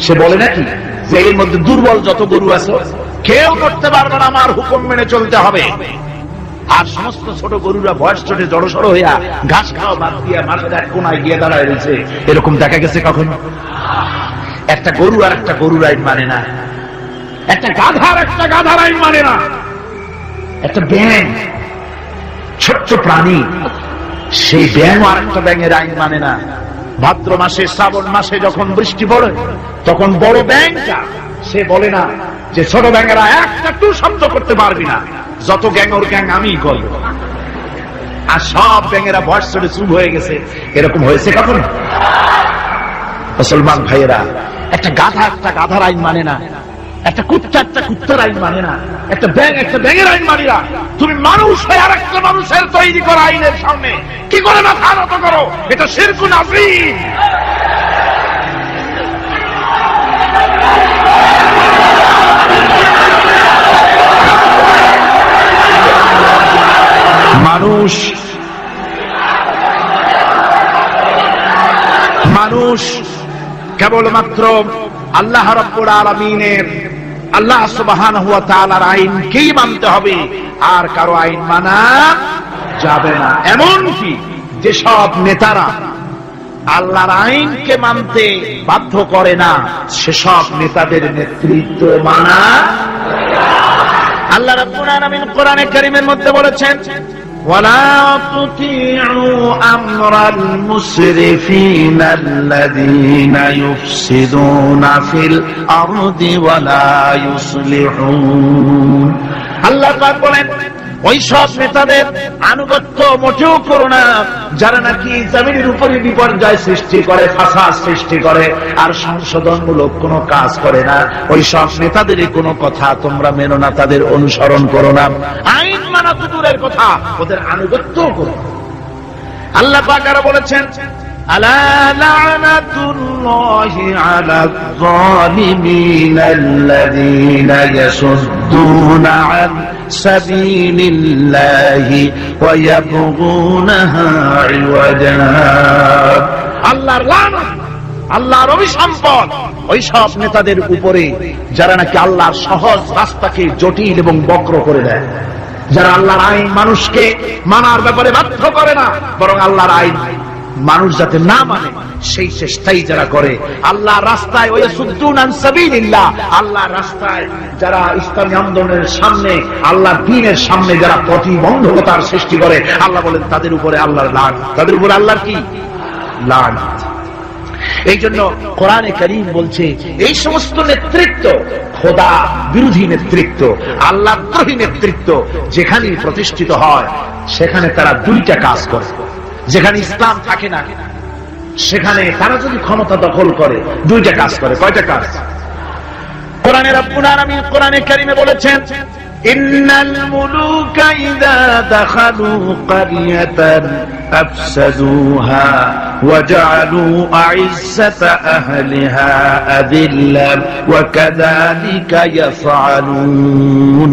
সে বলে নাকি যে এর মধ্যে দুর্বল যত গরু আছে কেউ করতে পারবে না, আমার হুকুম মেনে চলতে হবে। আর সমস্ত ছোট গরুরা বয়স চটে জড়সড় হইয়া ঘাস খাওয়া বাদ দিয়া মাঠের এক কোনায় গিয়ে দাঁড়ায় রয়েছে, এরকম দেখা গেছে কখনো? একটা গরু আর একটা গরুর আইন মানে না, একটা গাধার একটা গাধার আইন মানে না, একটা ব্যাঙ ছোট্ট প্রাণী, সেই ব্যাঙ আর একটা ব্যাঙের আইন মানে না। ভাদ্র মাসে শ্রাবণ মাসে যখন বৃষ্টি পড়ে তখন বড় ব্যাঙটা সে বলে না যে ছোট ব্যাঙেরা একটা টু শব্দ করতে পারবি না, যত গ্যাং ওর গ্যাং আমি করব। আর সব ব্যাঙেরা ভয়েস চড়ে চুপ হয়ে গেছে, এরকম হয়েছে কখন? মুসলমান ভাইয়েরা, একটা গাধার আইন মানে না, একটা কুত্তার আইন মানে না, একটা ব্যাঙের আইন মানে না। তুমি মানুষ হয়ে আর একটা মানুষের তৈরি করা আইনের সামনে কি করে মাথা নত করো? এটা শিরকুন আযীম। মানুষ কেবলমাত্র আল্লাহ রাব্বুল আলামিনের, আল্লাহ সুবহানাহু ওয়া তাআলার আইনকেই মানতে হবে, আর কারো আইন মানা যাবে না। এমনকি যেসব নেতারা আল্লাহর আইনকে মানতে বাধ্য করে না, সেসব নেতাদের নেতৃত্ব মানা। আল্লাহ রাব্বুল আলামিন কোরআনে কারীমের মধ্যে বলেছেন, ولا تطيعوا أمر المسرفين الذين يفسدون في الأرض ولا يصلحون। আল্লাহ পাক বলেন, ওই সব নেতাদের আনুগত্য মোটেও করো না যারা নাকি জমিনের উপরে বিপর্যয় সৃষ্টি করে, ফাসাদ সৃষ্টি করে আর সংশোধনমূলক কোনো কাজ করে না। ওই সব নেতাদের কোনো কথা তোমরা মেনো না, তাদের অনুসরণ করো না। আইন মানা তো দূরের কথা, ওদের আনুগত্য করো। আল্লাহ পাক আরো বলেছেন, আলা লানাতুল্লাহি আলাল যালিমিন আল্লাযীনা ইয়াসুদ্দুনা আন সাবিলিল্লাহি ওয়া ইয়াবগুনাহা ইওয়াজা। আল্লাহর লানত, আল্লাহর অভিসম্পদ ওই সব নেতাদের উপরে যারা নাকি আল্লাহর সহজ রাস্তাকে জটিল এবং বক্র করে দেয়, যারা আল্লাহর আইন মানুষকে মানার ব্যাপারে বাধ্য করে না, বরং আল্লাহর আইন মানুষ যাতে না মানে সেই চেষ্টাই যারা করে। আল্লাহর রাস্তায় ওয়াসুদ্দুন আন সাবিলিল্লাহ, আল্লাহর রাস্তায় যারা ইসলামী আন্দোলনের সামনে, আল্লাহর দ্বীনের সামনে যারা প্রতিবন্ধকতার সৃষ্টি করে, আল্লাহ বলেন তাদের উপরে আল্লাহর লানত, তাদের উপরে আল্লাহর কি লানত। এই জন্য কোরআনে কারীম বলছে এই সমস্ত নেতৃত্ব খোদা বিরোধী নেতৃত্ব, আল্লাহদ্রোহী নেতৃত্ব যেখানেই প্রতিষ্ঠিত হয় সেখানে তারা দুইটা কাজ করে। যেখানে ইসলাম থাকে না সেখানে তারা যদি ক্ষমতা দখল করে দুইটা কাজ করে। কয়টা কাজ? কোরআনে রব্বুল আলামিন কোরআনে কারীমে বলেছেন, ইন্নাল মুলুকা ইযা দাখালু ক্বারিয়াতান আফসাদুহা ওয়া জাআলু আইজ্জাতা আহলিহা আযিল্লান ওয়া কাযালিকা ইয়াফআলুন।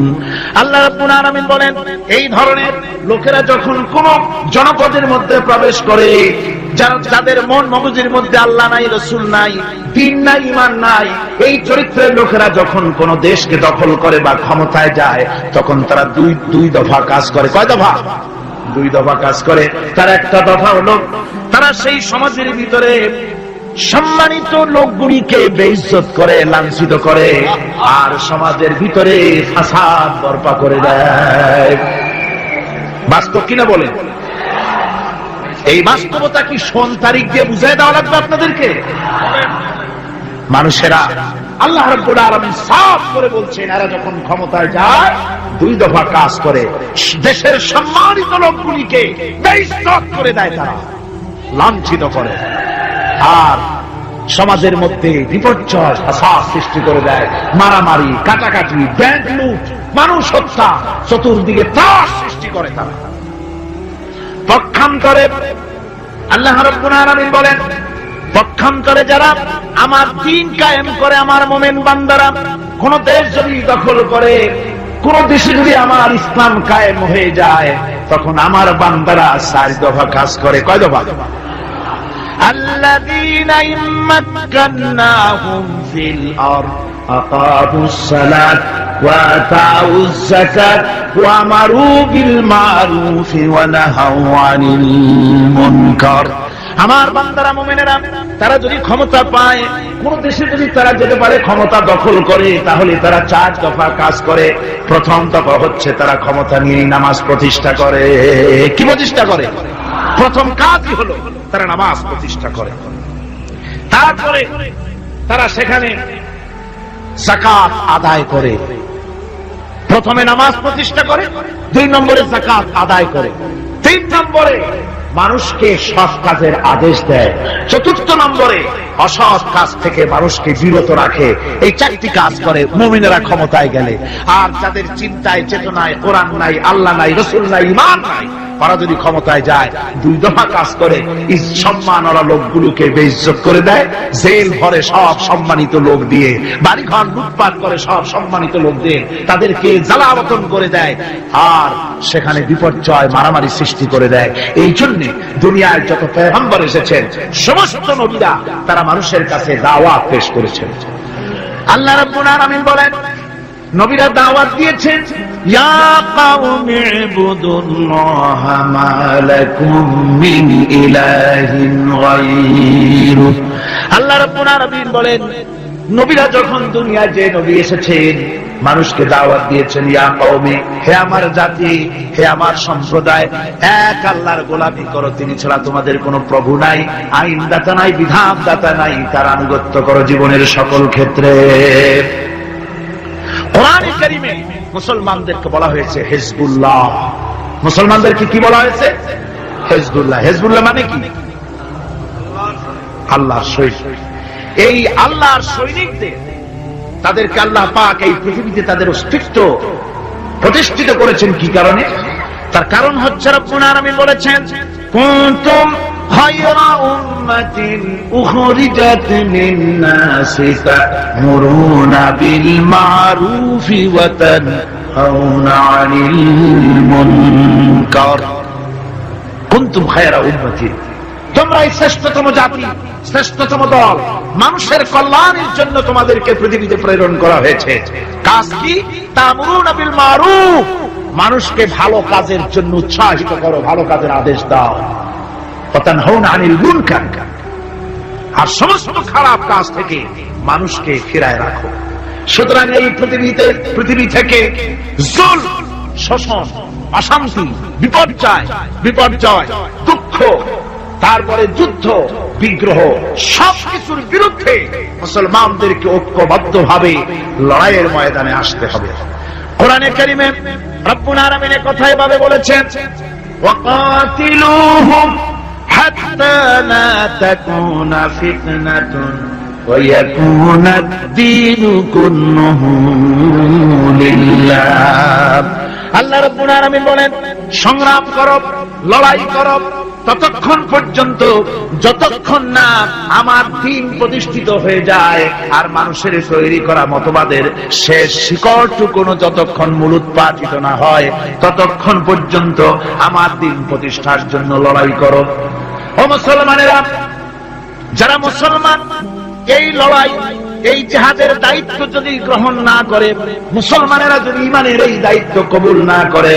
আল্লাহ রাব্বুল আলামিন বলেন, এই ধরনের লোকেরা যখন কোন জনপদের মধ্যে প্রবেশ করে, যাদের মন মগজের মধ্যে আল্লাহ নাই, রাসূল নাই, দ্বীন নাই, ঈমান নাই, এই চরিত্রের লোকেরা যখন কোন দেশকে দখল করে বা ক্ষমতায় যায় তখন তারা দুই দফা কাজ করে। কয় দফা? দুই দফা কাজ করে। তার একটা দফা হলো তারা সেই সমাজের ভিতরে সম্মানিত লোকগুলিকে বেইজ্জত করে, লাঞ্ছিত করে আর সমাজের ভিতরে ফাসাদ বরপা করে দেয়। বাস্তব কিনা বলেন? এই বাস্তবতা কি সোন তারিখ দিয়ে বুঝাই দেওয়া লাগবে আপনাদেরকে? মানুষেরা আল্লাহ রাব্বুল আলামিন সাফ করে বলছেন, এরা যখন ক্ষমতায় যায় দুই দফা কাজ করে। দেশের সম্মানিত লোকগুলিকে বেইজ্জত করে দেয়, তারা লাঞ্ছিত করে আর সমাজের মধ্যে বিপর্যয় ফাসাদ সৃষ্টি করে দেয়। মারামারি, কাটাকাটি, ব্যাংক লুট, মানুষ হত্যা, চতুর্দিকে ত্রাস সৃষ্টি করে তারা। পক্ষান্তরে আল্লাহ রাব্বুল আলামিন বলেন, পক্ষান্তরে যারা আমার দ্বীন কায়েম করে, আমার মুমিন বান্দারা কোন দেশ যদি দখল করে, কোন দেশে যদি আমার ইসলাম কায়েম হয়ে যায়, তখন আমার বান্দারা চার দফা কাজ করে। কয় দফা? আল্লাযীনা ইম্মাক্কান্নাহুম ফিল আরদ আকামুস সালাত ওয়া আতাউজ যাকাত ওয়া আমারু বিল মারুফি ওয়া নাহাউ আনিল মুনকার। আমার বান্দারা মুমিনেরা তারা যদি ক্ষমতা পায়, কোন দেশে যদি তারা যেতে পারে ক্ষমতা দখল করে, তাহলে তারা চার দফা কাজ করে। প্রথম দফা হচ্ছে তারা ক্ষমতা নিয়ে নামাজ প্রতিষ্ঠা করে। কি প্রতিষ্ঠা করে? প্রথম কাজই হলো তারা নামাজ প্রতিষ্ঠা করে। তারপরে তারা সেখানে যাকাত আদায় করে। প্রথমে নামাজ প্রতিষ্ঠা করে, 2 নম্বরে যাকাত আদায় করে, 3 নম্বরে মানুষকে সৎ কাজের আদেশ দেয়, 4র্থ নম্বরে অসৎ কাজ থেকে মানুষকে বিরত রাখে। এই 4টি কাজ করে মুমিনেরা ক্ষমতায় গেলে। আর যাদের চিন্তায় চেতনায় কোরআন নাই, আল্লাহ নাই, রাসূল নাই, ঈমান নাই, তারা যদি ক্ষমতায় যায় 2 দফা কাজ করে। সম্মানওয়ালা লোকগুলোকে বেইজ্জত করে দেয়, জেল ভরে সব সম্মানিত লোক দিয়ে, বাড়িঘর লুটপাট করে সব সম্মানিত লোক দিয়ে তাদেরকে জ্বালাবতন করে দেয় আর সেখানে বিপর্যয় মারামারি সৃষ্টি করে দেয়। এই জন্য দুনিয়ায় যত পয়গম্বর এসেছেন সমস্ত নবীরা তারা মানুষের কাছে দাওয়াত পেশ করেছেন। আল্লাহ রাব্বুল আলামিন বলেন, নবীরা দাওয়াত দিয়েছেন, ইয়া কাওমি ইবুদুল্লাহা মা লাকুম মিন ইলাহিন গায়রু। আল্লাহ রাব্বুল আলামিন বলেন, নবীরা যখন দুনিয়ায় যে নবী এসেছেন মানুষকে দাওয়াত দিয়েছেন, ইয়া কওমি, হে আমার জাতি, হে আমার সম্প্রদায়, এক আল্লাহর গোলামি করো, তিনি ছাড়া তোমাদের কোনো প্রভু নাই, আইনদাতা নাই, বিধানদাতা নাই, তার আনুগত্য করো জীবনের সকল ক্ষেত্রে। কোরআনে কারীমে মুসলমানদেরকে বলা হয়েছে হিজবুল্লাহ। মুসলমানদেরকে কি বলা হয়েছে? হিজবুল্লাহ। হিজবুল্লাহ মানে কি? আল্লাহর সৈনিক। এই আল্লাহর সৈনিকদের, তাদেরকে আল্লাহ পাক এই পৃথিবীতে তাদের অস্তিত্ব প্রতিষ্ঠিত করেছেন কি কারণে? তার কারণ হচ্ছে রব্বুল আলামিন বলেছেন, কুনতুম খায়রা উম্মাতিন উখরিজাত লিন-নাসি তা'মুরুনা বিল মা'রুফি ওয়া তানহাউনা 'আনিল মুনকার। কুনতুম খায়রা উম্মাতিন, তোমরাই শ্রেষ্ঠতম জাতি, শ্রেষ্ঠতম দল। মানুষের কল্যাণের জন্য তোমাদেরকে পৃথিবীতে প্রেরণ করা হয়েছে। কাজ কি? তা'মুরুনা বিল মা'রুফ, মানুষকে ভালো কাজের জন্য উৎসাহিত করো, ভালো কাজের আদেশ দাও। ওয়া তানহাউনা আনিল মুনকার, আর সমস্ত খারাপ কাজ থেকে মানুষকে ফিরায় রাখো। সুতরাং এই পৃথিবী থেকে জুলম, শোষণ, অশান্তি, বিপর্যয়, দুঃখ, তারপরে যুদ্ধ, বিগ্রহ, সবকিছুর বিরুদ্ধে মুসলমানদেরকে ঐক্যবদ্ধভাবে লড়াইয়ের ময়দানে আসতে হবে। কোরআনে কারীমে রব্বুল আলামিন কথা এভাবে বলেছেন, ওয়াকাতিলুহুম হাত্তা লা তাকুনা ফিতনাতুন ওয়া ইয়াকুনা আদ-দীনু কুল্লুহু লিল্লাহ। আল্লাহ রাব্বুল আলামিন বলেন, সংগ্রাম করো, লড়াই করো ততক্ষণ পর্যন্ত যতক্ষণ না আমার দ্বীন প্রতিষ্ঠিত হয়ে যায়, আর মানুষের তৈরি করা মতবাদের শেষ শিকড়টুকুনো যতক্ষণ মূলোৎপাটিত না হয়, ততক্ষণ পর্যন্ত আমার দ্বীন প্রতিষ্ঠার জন্য লড়াই করো। ও মুসলমানেরা, যারা মুসলমান এই লড়াই, এই জিহাদের দায়িত্ব যদি গ্রহণ না করে, মুসলমানেরা যদি ঈমানের এই দায়িত্ব কবুল না করে,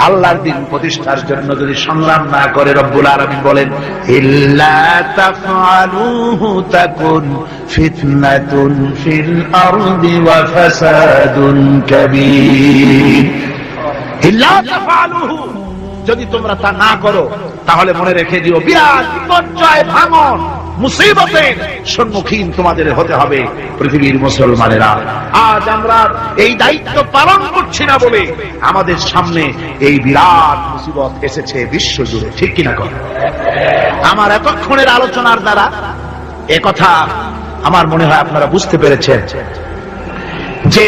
আল্লাহর দ্বীন প্রতিষ্ঠার জন্য যদি সংগ্রাম না করে, রব্বুল আলামিন বলেন, ইল্লা তাফআলুহু তাকুন ফিতনাতুন ফিল আরদি ওয়া ফাসাদুন কাবীর। ইল্লা তাফআলুহু, যদি তোমরা তা না করো তাহলে মনে রেখে দিও বিরাট বিপর্যয়, ভাঙন, মুসিবতের সম্মুখীন তোমাদের হতে হবে। পৃথিবীর মুসলমানেরা, আজ আমরা এই দায়িত্ব পালন করছি না বলে আমাদের সামনে এই বিরাট মুসিবত এসেছে বিশ্ব জুড়ে, ঠিক কিনা কর? আমার এতক্ষণের আলোচনার দ্বারা একথা আমার মনে হয় আপনারা বুঝতে পেরেছেন যে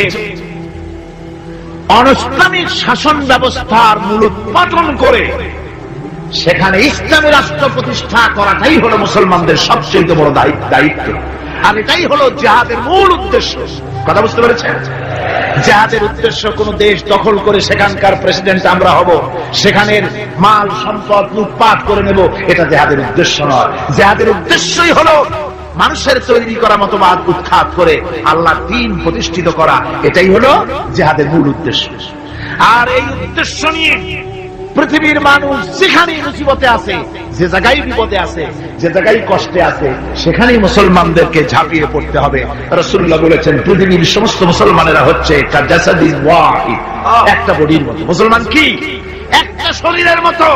অনিসলামিক শাসন ব্যবস্থার মূলোৎপাটন করে সেখানে ইসলামী রাষ্ট্র প্রতিষ্ঠা করাটাই হলো মুসলমানদের সবচেয়ে বড় দায়িত্ব, আর এটাই হলো জিহাদের মূল উদ্দেশ্য। কথা বুঝতে পেরেছেন? জিহাদের উদ্দেশ্য কোন দেশ দখল করে সেখানকার প্রেসিডেন্ট আমরা হব, সেখানের মাল সম্পদ লুটপাট করে নেব, এটা জিহাদের উদ্দেশ্য নয়। জিহাদের উদ্দেশ্যই হলো মানুষের তৈরি করা মতবাদ উৎখাত করে আল্লাহর দ্বীন প্রতিষ্ঠিত করা, এটাই হলো জিহাদের মূল উদ্দেশ্য। আর এই উদ্দেশ্য নিয়ে পৃথিবীর মানুষ যেখানেই মুসিবতে আছে, যে জায়গায় বিপদে আছে, যে জায়গায় কষ্টে আছে, সেখানেই মুসলমানদেরকে ঝাঁপিয়ে পড়তে হবে। রাসূলুল্লাহ বলেছেন, পৃথিবীর সমস্ত মুসলমানেরা হচ্ছে কাজাসাদিন ওয়াহিদ, একটা বডির মতো। মুসলমান কি? একটা শরীরের মতো।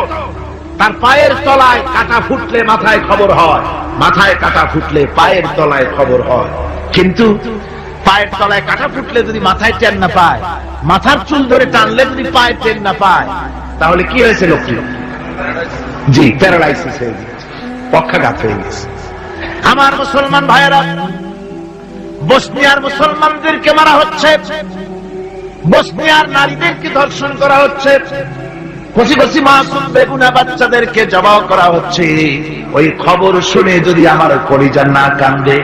তার পায়ের তলায় কাটা ফুটলে মাথায় খবর হয়, মাথায় কাটা ফুটলে পায়ের তলায় খবর হয়। কিন্তু পায়ের তলায় কাটা ফুটলে যদি মাথায় টেন না পায়, মাথার চুল ধরে টানলে যদি পায়ে টেন না পায়, তাহলে কি হয়েছে লোকটি? জি, প্যারালাইসিস হয়ে গেছে, পক্ষাঘাত হয়ে গেছে। আমার মুসলমান ভাইয়েরা, বসনিয়ার মুসলমানদেরকে মারা হচ্ছে, বসনিয়ার নারীদেরকে ধর্ষণ করা হচ্ছে, কচি কচি মাসুম বেগুনা বাচ্চাদেরকে জবাই করা হচ্ছে। ওই খবর শুনে যদি আমার কলিজা না কান্দে,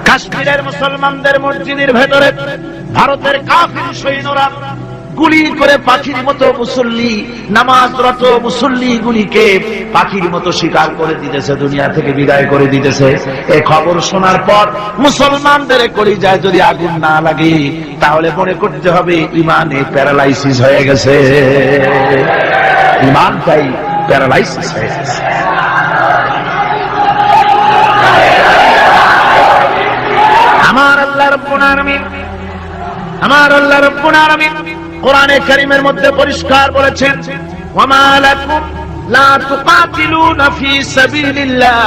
কাশ্মীরের মুসলমানদের মসজিদের ভেতরে ভারতের কাফির সৈন্যরা গুলি করে পাখির মতো মুসল্লি, নামাজরত মুসল্লি গুলিকে পাখির মতো শিকার করে দিতেছে, দুনিয়া থেকে বিদায় করে দিতেছে। এই খবর শোনার পর মুসলমানদের কলিজায় যদি আগুন না লাগে, তাহলে মনে করতে হবে ইমানে প্যারালাইসিস হয়ে গেছে, ইমানটাই প্যারালাইসিস হয়ে গেছে। আমার আল্লাহ রাব্বুল আলামিন কোরআনে কারীমের মধ্যে পরিষ্কার বলেছেন, ওয়ামা লাকুম লা তুকাতিলুনা ফি সাবিলিল্লাহ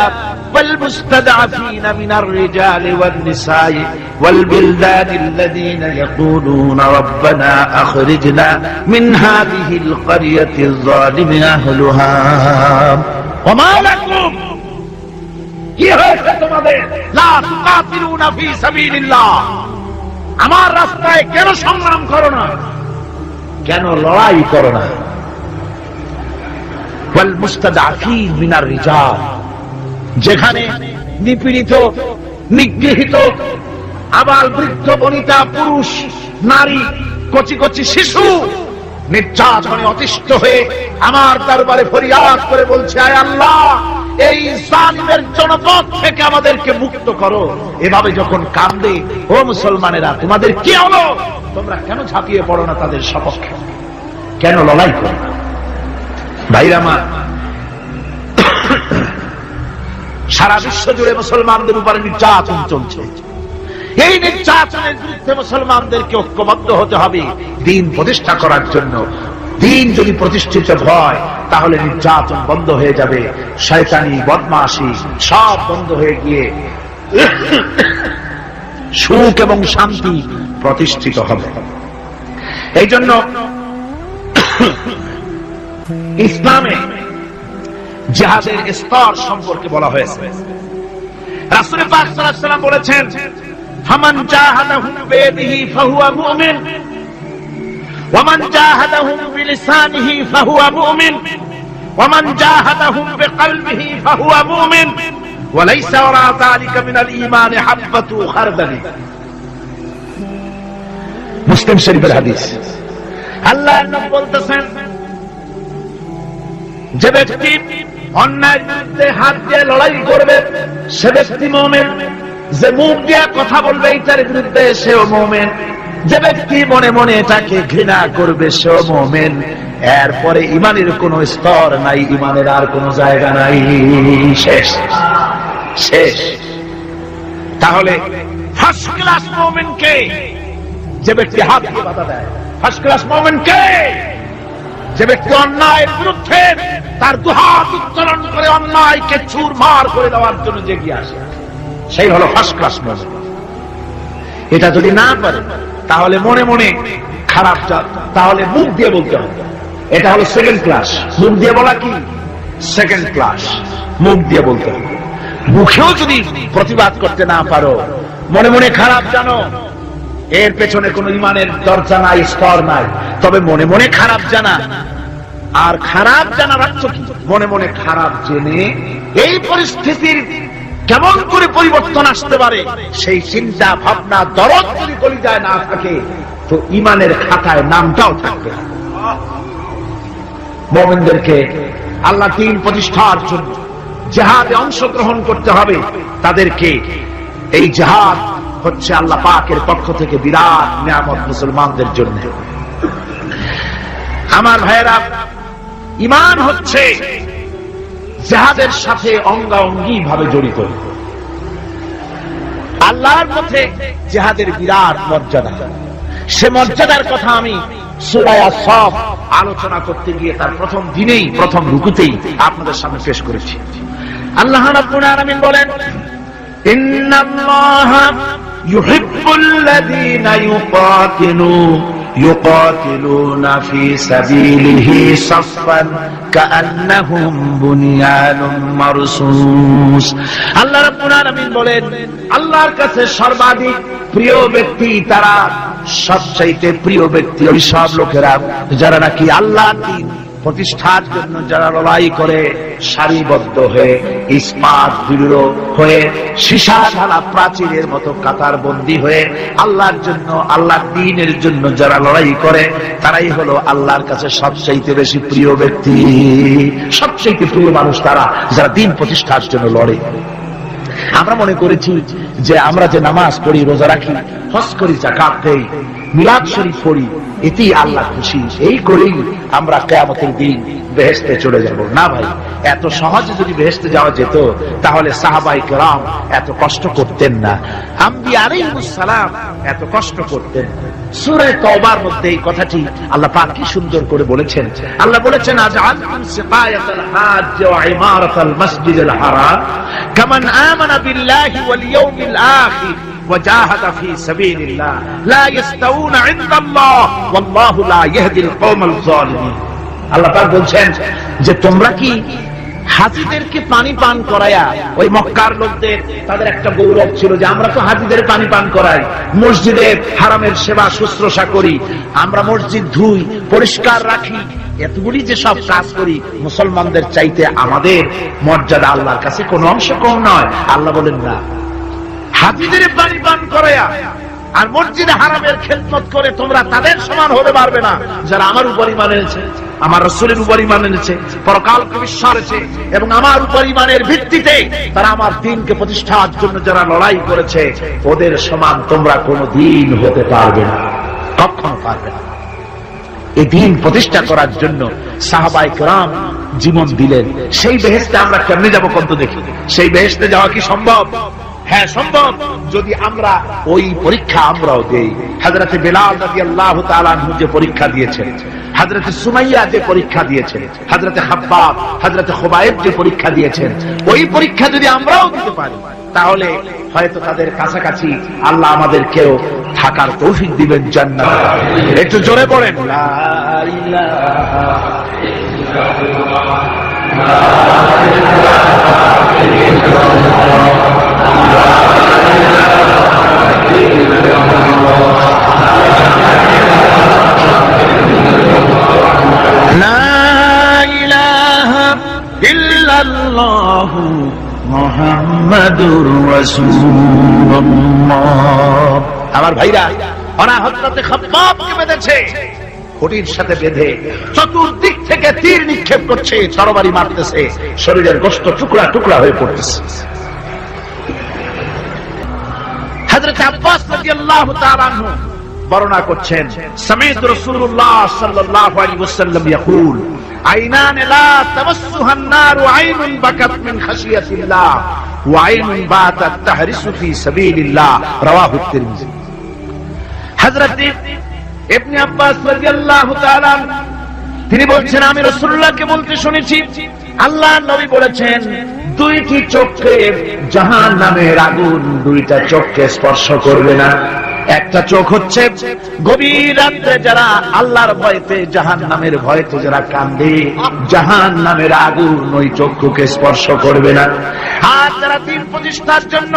والمستضعفين من الرجال والنساء والبلدان الذين يقولون ربنا أخرجنا من هذه القرية الظالم أهلها وما لكم কি হয়েছে তোমাদের লা তুকাতিলুনা ফি সাবিলিল্লাহ আমার রাস্তায় কেন সংগ্রাম করো না, কেন লড়াই করো না? ওয়াল মুস্তাদাফিন মিনার রিজাল, যেখানে নিপীড়িত নিগৃহীত আবাল বৃদ্ধ বনিতা পুরুষ নারী কচি কচি শিশু নির্যাতনে অতিষ্ঠ হয়ে আমার দরবারে ফরিয়াদ করে বলছে, আয় আল্লাহ এই জালিমের জনপদ থেকে আমাদেরকে মুক্ত করো। এভাবে যখন কাঁদে, ও মুসলমানেরা তোমাদের কি হলো? তোমরা কেন ঝাঁপিয়ে পড়ো না তাদের সপক্ষে, কেন লড়াই করো না? ভাইরা আমার, সারা বিশ্ব জুড়ে মুসলমানদের উপরে নির্যাতন চলছে। এই নির্যাতনের বিরুদ্ধে মুসলমানদেরকে ঐক্যবদ্ধ হতে হবে দ্বীন প্রতিষ্ঠা করার জন্য। দ্বীন যদি প্রতিষ্ঠিত হয় তাহলে নির্যাতন বন্ধ হয়ে যাবে, শয়তানি বদমাশি সব বন্ধ হয়ে গিয়ে সুখ এবং শান্তি প্রতিষ্ঠিত হবে। এই জন্য ইসলামে জিহাদের স্তর সম্পর্কে বলা হয়েছে। রাসূল পাক সাল্লাল্লাহু আলাইহি ওয়াসাল্লাম বলেছেন, ফামান জাহাদাহুম বিয়াদিহি ফাহুয়া মুমিন ওয়ামান জাহাদাহুম বিলিসানিহি ফাহুয়া মুমিন ওয়ামান জাহাদাহুম বিকলবিহি ফাহুয়া মুমিন ওয়া লাইসা ওয়ারা যালিকা মিনাল ঈমান হাববাতু খারদালি। মুসলিম শরীফের হাদিস। আল্লাহর নবী বলতেছেন, যে ব্যক্তি অন্যায়ের বিরুদ্ধে হাত দিয়ে লড়াই করবে সে ব্যক্তি মুমিন, যে মুখ দিয়ে কথা বলবে এটার বিরুদ্ধে সেও মুমিন, যে ব্যক্তি মনে মনে এটাকে ঘৃণা করবে সেও মুমিন। এরপরে ইমানের কোন স্তর নাই, ইমানের আর কোন জায়গা নাই, শেষ শেষ। তাহলে ফার্স্ট ক্লাস মুমিন কে? যে ব্যক্তি হাত দিয়ে বাধা দেয়। ফার্স্ট ক্লাস মুমিন কে? যে ব্যক্তি অন্যায়ের বিরুদ্ধে তার দুহাত উত্তোলন করে অন্যায়কে চুরমার করে দেওয়ার জন্য জেগে আসে, সেই হলো ফার্স্ট ক্লাস মুমিন। এটা যদি না পারে তাহলে মনে মনে খারাপ, তাহলে মুখ দিয়ে বলতে হবে। এটা হলো সেকেন্ড ক্লাস। মুখ দিয়ে বলা কি? Second class. মুখ দিয়ে বলতে হবে। মুখেও যদি প্রতিবাদ করতে না পারো, মনে মনে খারাপ জানো, এর পেছনে কোন ইমানের দরজা নাই, স্তর নাই। তবে মনে মনে খারাপ জানা, আর খারাপ জানার অর্থ কি? মনে মনে খারাপ জেনে এই পরিস্থিতির কেমন করে পরিবর্তন আসতে পারে সেই চিন্তা ভাবনা দরদ যদি কলিজায় না থাকে তো ইমানের খাতায় নামটাও থাকবে। মুমিনদেরকে আল্লাহ দ্বীন প্রতিষ্ঠার জন্য জিহাদে অংশগ্রহণ করতে হবে। তাদেরকে এই জিহাদ হচ্ছে আল্লাহ পাকের পক্ষ থেকে বিরাট নিয়ামত মুসলমানদের জন্য। আমার ভাইয়েরা, ঈমান হচ্ছে জিহাদের সাথে অঙ্গাঅঙ্গি ভাবে জড়িত। আল্লাহর পথে জিহাদের বিরাট মর্যাদা। সে মর্যাদার কথা আমি সূরা আস-সাফ আলোচনা করতে গিয়ে তার প্রথম দিনেই, প্রথম রুকুতেই আপনাদের সামনে পেশ করেছি। আল্লাহ রাব্বুল আলামিন বলেন, ইন্নাল্লাহা ইউহিব্বুল্লাযীনা ইউকাতিলুনা ফি সাবিলিহি সাফফান কাআন্নাহুম বুনিয়ানুম মারসুস। আল্লাহ রাব্বুল আলামিন বলেন, আল্লাহর কাছে সর্বাধিক প্রিয় ব্যক্তি তারা, সবচাইতে প্রিয় ব্যক্তি ওই সব লোকেরা যারা নাকি আল্লাহর দ্বীন প্রতিষ্ঠার জন্য যারা লড়াই করে সারিবদ্ধ হয়ে, ইস্পাত দৃঢ় হয়ে, সীসা ঢালা প্রাচীরের মতো কাতার বন্দী হয়ে আল্লাহর জন্য, আল্লাহর দ্বীনের জন্য যারা লড়াই করে তারাই হলো আল্লাহর কাছে সবচাইতে বেশি প্রিয় ব্যক্তি। সবচাইতে প্রিয় মানুষ তারা যারা দ্বীন প্রতিষ্ঠার জন্য লড়ে। আমরা মনে করেছি যে আমরা যে নামাজ পড়ি, রোজা রাখি, হজ করি, যাকাত দেই, মিলাদ শরীফ পড়ি, এতেই আল্লাহ খুশি। এই করেই আমরা কিয়ামতের দিন বেহেশতে চলে যাব। না ভাই, এত সহজে যদি বেহেশতে যাওয়া যেত তাহলে সাহাবায়ে কেরাম এত কষ্ট করতেন না, আম্বিয়া আলাইহিস সালাম এত কষ্ট করতেন। সূরা তওবার মধ্যে এই কথাটি আল্লাহ পাক কি সুন্দর করে বলেছেন। আল্লাহ বলেছেন, আজআলতুম সিকায়াতাল হাজ ওয়া ইমারাতাল মাসজিদিল হারাম কামান আমানা বিল্লাহি ওয়াল ইয়াউমিল আখির وجاهد في سبيل الله لا يستوون عند الله والله لا يهدي القوم الظالمين। আল্লাহ পাক বলছেন যে তোমরা কি হাজীদেরকে পানি পান করায়া, ওই মক্কার লোকদের তাদের একটা গৌরব ছিল যে আমরা তো হাজীদের পানি পান করাই, মসজিদের হারামের সেবা শুশ্রূষা করি, আমরা মসজিদ ধুই, পরিষ্কার রাখি, এতগুলি যে সব কাজ করি, মুসলমানদের চাইতে আমাদের মর্যাদা আল্লাহর কাছে কোনো অংশ কম নয়। আল্লাহ বলেন না, হাজীদের পানি পান করায়া আর মসজিদে হারামের খেদমত করে তোমরা তাদের সমান হতে পারবে না যারা আমার উপর ঈমান এনেছে, আমার রাসূলের উপর ঈমান এনেছে, পরকালকে বিশ্বাস করেছে এবং আমার উপর ঈমানের ভিত্তিতে তারা আমার দ্বীনকে প্রতিষ্ঠার জন্য যারা লড়াই করেছে, ওদের সমান তোমরা কোনোদিন হতে পারবে না, কখনো পারবে না। এই দ্বীন প্রতিষ্ঠা করার জন্য সাহাবায়ে কেরাম জীবন দিলেন। সেই বেহেশতে আমরা কেমনে যাব কত দেখি? সেই বেহেশতে যাওয়া কি সম্ভব? হ্যাঁ সম্ভব, যদি আমরা ওই পরীক্ষা আমরাও দেই। হযরত বেলাল রাদিয়াল্লাহু তাআলা আনহু যে পরীক্ষা দিয়েছেন, হযরত সুমাইয়া যে পরীক্ষা দিয়েছেন, হযরত খাব্বাব, হযরত খুবাইব যে পরীক্ষা দিয়েছেন, ওই পরীক্ষা যদি আমরাও দিতে পারি তাহলে হয়তো তাদের কাছাকাছি আল্লাহ আমাদেরকেও থাকার তৌফিক দিবেন জান্নাতে। একটু জোরে পড়েন, লা ইলাহা ইল্লাল্লাহ, লা ইলাহা ইল্লাল্লাহ। আমার ভাইরা, ওরা হযরতে খাব্বাবকে বেঁধেছে, খুঁটির সাথে বেঁধে চতুর্দিক থেকে তীর নিক্ষেপ করছে, তরবারি মারতেছে, শরীরের গোশত টুকরা টুকরা হয়ে পড়তেছে। হযরত আব্বাস রাদিয়াল্লাহু তাআলা আনহু বর্ণনা করছেন, সামি'তু রাসূলুল্লাহ সাল্লাল্লাহু আলাইহি ওয়াসাল্লাম ইয়াকুল, আইনান লা তামাসসুহা আন-নার আইনুন বাকাত মিন খাশিয়াতিল্লাহ ওয়া আইনুন বাতাত তাহরিসু ফি সাবিলিল্লাহ, রাওয়াহু তিরমিজি। হযরত ইবনে আব্বাস রাদিয়াল্লাহু তাআলা তিনি বলছেন, আমি রাসূলুল্লাহকে বলতে শুনেছি, আল্লাহর নবী বলেছেন, দুইটি চোখে জাহান্নামের আগুন দুইটা চোখকে স্পর্শ করবে না। একটা চোখ হচ্ছে গভীর রাতে যারা আল্লাহর ভয়তে, জাহান্নামের ভয়তে যারা কান্দে, জাহান্নামের আগুন ওই চক্ষুকে স্পর্শ করবে না। আর যারা দ্বীন প্রতিষ্ঠার জন্য,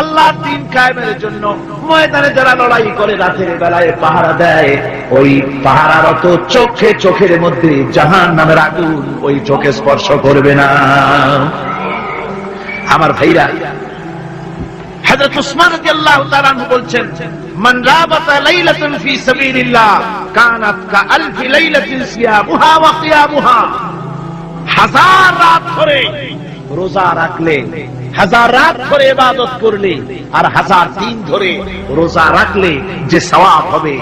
আল্লাহর দ্বীন কায়েমের জন্য ময়দানে যারা লড়াই করে, রাতের বেলায় পাহারা দেয়, ওই পাহারারত চোখে, চোখের মধ্যে জাহান্নামের আগুন ওই চোখে স্পর্শ করবে না। আমার ভাইরা, হযরত উসমান রাদিয়াল্লাহু তাআলা আনহু বলছেন, মান রাবাতা লাইলাতান ফি সাবিলিল্লাহ কানাত কাআলফি লাইলাতিন সিয়ামুহা ওয়া কিয়ামুহা। হাজার রাত ধরে রোজা রাখলে, হাজার রাত ধরে ইবাদত করলে আর হাজার দিন ধরে রোজা রাখলে যে সওয়াব হবে,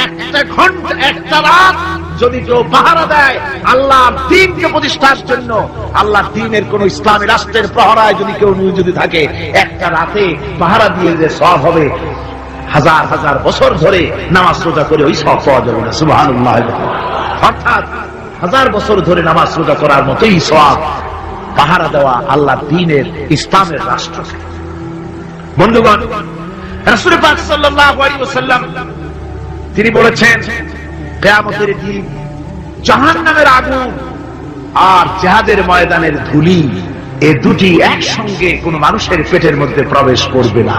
একটা ঘন্টা, একটা রাত যদি কেউ পাহারা দেয় আল্লাহর দ্বীনকে প্রতিষ্ঠার জন্য, আল্লাহর দ্বীনের কোন ইসলামী রাষ্ট্রের প্রহরায় যদি কেউ নিয়োজিত থাকে, একটা রাতে পাহারা দিয়ে যে সওয়াব হবে, হাজার হাজার বছর ধরে নামাজ রোজা করে ওই সওয়াব পাওয়া যাবে না। সুবহানাল্লাহ। অর্থাৎ হাজার বছর ধরে নামাজ রোজা করার মতোই সওয়াব পাহারা দেওয়া আল্লাহর দ্বীনের, ইসলামের রাষ্ট্র। বন্ধুগণ, রাসূল পাক সাল্লাল্লাহু আলাইহি ওয়াসাল্লাম তিনি বলেছেন, কিয়ামতের দিন জাহান্নামের আগুন আর জিহাদের ময়দানের ধুলি, এই দুটি একসঙ্গে কোন মানুষের পেটের মধ্যে প্রবেশ করবে না।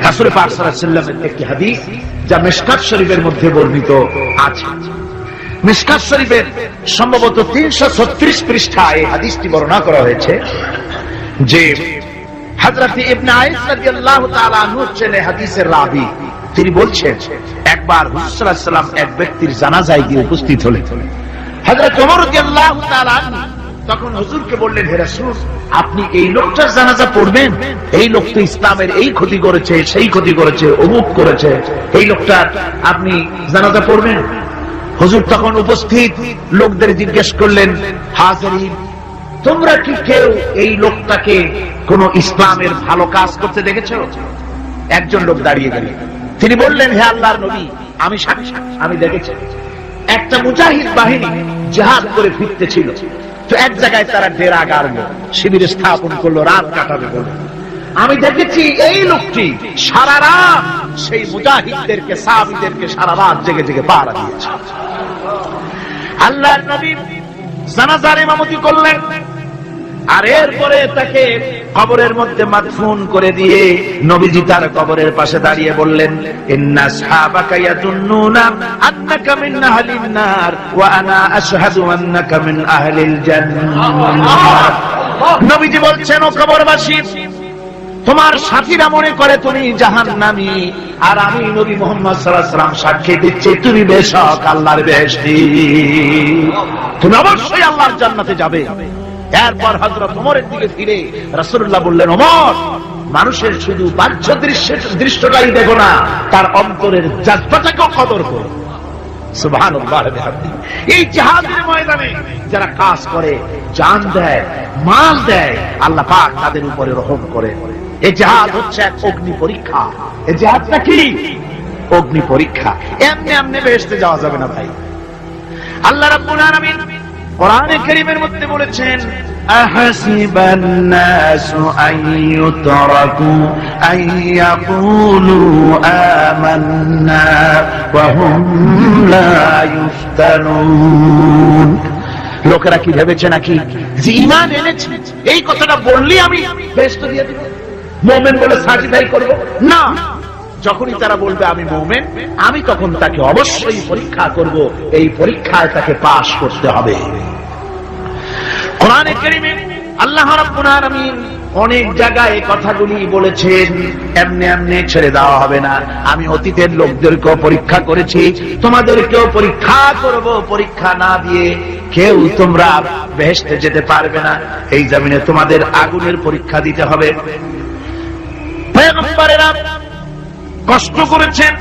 রাসূল পাক সাল্লাল্লাহু আলাইহি ওয়াসাল্লামের একটি হাদিস যা মিশকাত শরীফের মধ্যে বর্ণিত আছে। মিশকাত শরীফের সম্ভবত 336 পৃষ্ঠায় এই হাদিসটি বর্ণনা করা হয়েছে যে হযরত ইবনে আইস রাদিয়াল্লাহু তাআলা আনহু ছিলেন হাদিসের রাবী। তিনি বলছেন, একবার হুজুর সাল্লাল্লাহু আলাইহি ওয়াসাল্লাম এক ব্যক্তির জানাজায় গিয়ে উপস্থিত হলেন। হযরত ওমর রাদিয়াল্লাহু তাআলা আনহু তখন হুজুরকে বললেন, হে রাসূল, আপনি এই লোকটার জানাজা পড়বেন? এই লোক তো ইসলামের এই ক্ষতি করেছে, সেই ক্ষতি করেছে, অমুক করেছে, এই লোকটার আপনি জানাজা পড়বেন? হুজুর তখন উপস্থিত লোকদের জিজ্ঞেস করলেন, হাজিরিন, তোমরা কি কেউ এই লোকটাকে কোন ইসলামের ভালো কাজ করতে দেখেছো? একজন লোক দাঁড়িয়ে গেলেন, তিনি বললেন, হে আল্লাহর নবী, আমি সাক্ষী, আমি দেখেছি। একটা মুজাহিদ বাহিনী জিহাদ করে ফিরতেছিল, তো এক জায়গায় তারা ডেরা গাড়লো, শিবির স্থাপন করলো, রাত কাটাবে বলে। আমি দেখেছি এই লোকটি সারা রাত সেই মুজাহিদদেরকে, সাহাবীদেরকে সারা রাত জেগে জেগে পাহারা দিয়েছে। আল্লাহর নবী জানাজার ইমামতি করলেন, আর এরপরে তাকে কবরের মধ্যে মাদফুন করে দিয়ে নবীজি তার কবরের পাশে দাঁড়িয়ে বললেন, ইন্না আসহাবাকা ইয়াযুন্নুনা আন্নাকা মিন আহলিন নার ওয়া আনা আশহাদু আন্নাকা মিন আহলিল জান্নাহ। নবীজি বলছেন, ও কবরবাসী, তোমার সাথীরা মনে করে তুমি জাহান্নামী, আর আমি নবী মুহাম্মদ সাল্লাল্লাহু আলাইহি ওয়াসাল্লাম সাক্ষী দিচ্ছি তুমি বেশক আল্লাহর বেহেশতি, তুমি অবশ্যই আল্লাহর জান্নাতে যাবে। এরপর হযরত ওমরের দিকে ফিরে রাসূলুল্লাহ বললেন, ওমর, মানুষের শুধু বাহ্য দৃশ্যটাই দেখো না, তার অন্তরের জাযবাটাকেও কদর করো। সুবহানাল্লাহ। এই জিহাদের ময়দানে যারা কাজ করে, জান দেয়, মাল দেয়, আল্লাহ পাক তাদের উপরে রহম করে। এই জিহাদ হচ্ছে এক অগ্নি পরীক্ষা। এই জিহাদটা কি? অগ্নি পরীক্ষা। এমনি এমনি বেহেশতে যাওয়া যাবে না ভাই। আল্লাহ রাব্বুল আলামিন কোরআনে কারীমের মধ্যে বলেছেন, আহাসিবান নাসু আন ইউতরাকু আন ইয়াকুলু আমান্না ওয়া হুম লা ইফতানুন। লোকেরা কি ভেবেছে নাকি যে ঈমান এনেছে, এই কথাটা বললি আমি বেহেশত দিয়ে দেব, মুমিন বলে সার্টিফাই করব? না, যখনই তারা বলবে আমি মুমিন, আমি তখন তাকে অবশ্যই পরীক্ষা করব, এই পরীক্ষায় তাকে পাস করতে হবে। কোরআনে কারীমে আল্লাহ রাব্বুল আলামিন অনেক জায়গায় কথাগুলি বলেছেন, এমনি এমনি ছেড়ে দেওয়া হবে না। আমি অতীতের লোকদেরকেও পরীক্ষা করেছি, তোমাদেরকেও পরীক্ষা করব। পরীক্ষা না দিয়ে কেউ তোমরা বেহেশতে যেতে পারবে না। এই জমিনে তোমাদের আগুনের পরীক্ষা দিতে হবে। পয়গম্বরেরা কষ্ট করেছেন,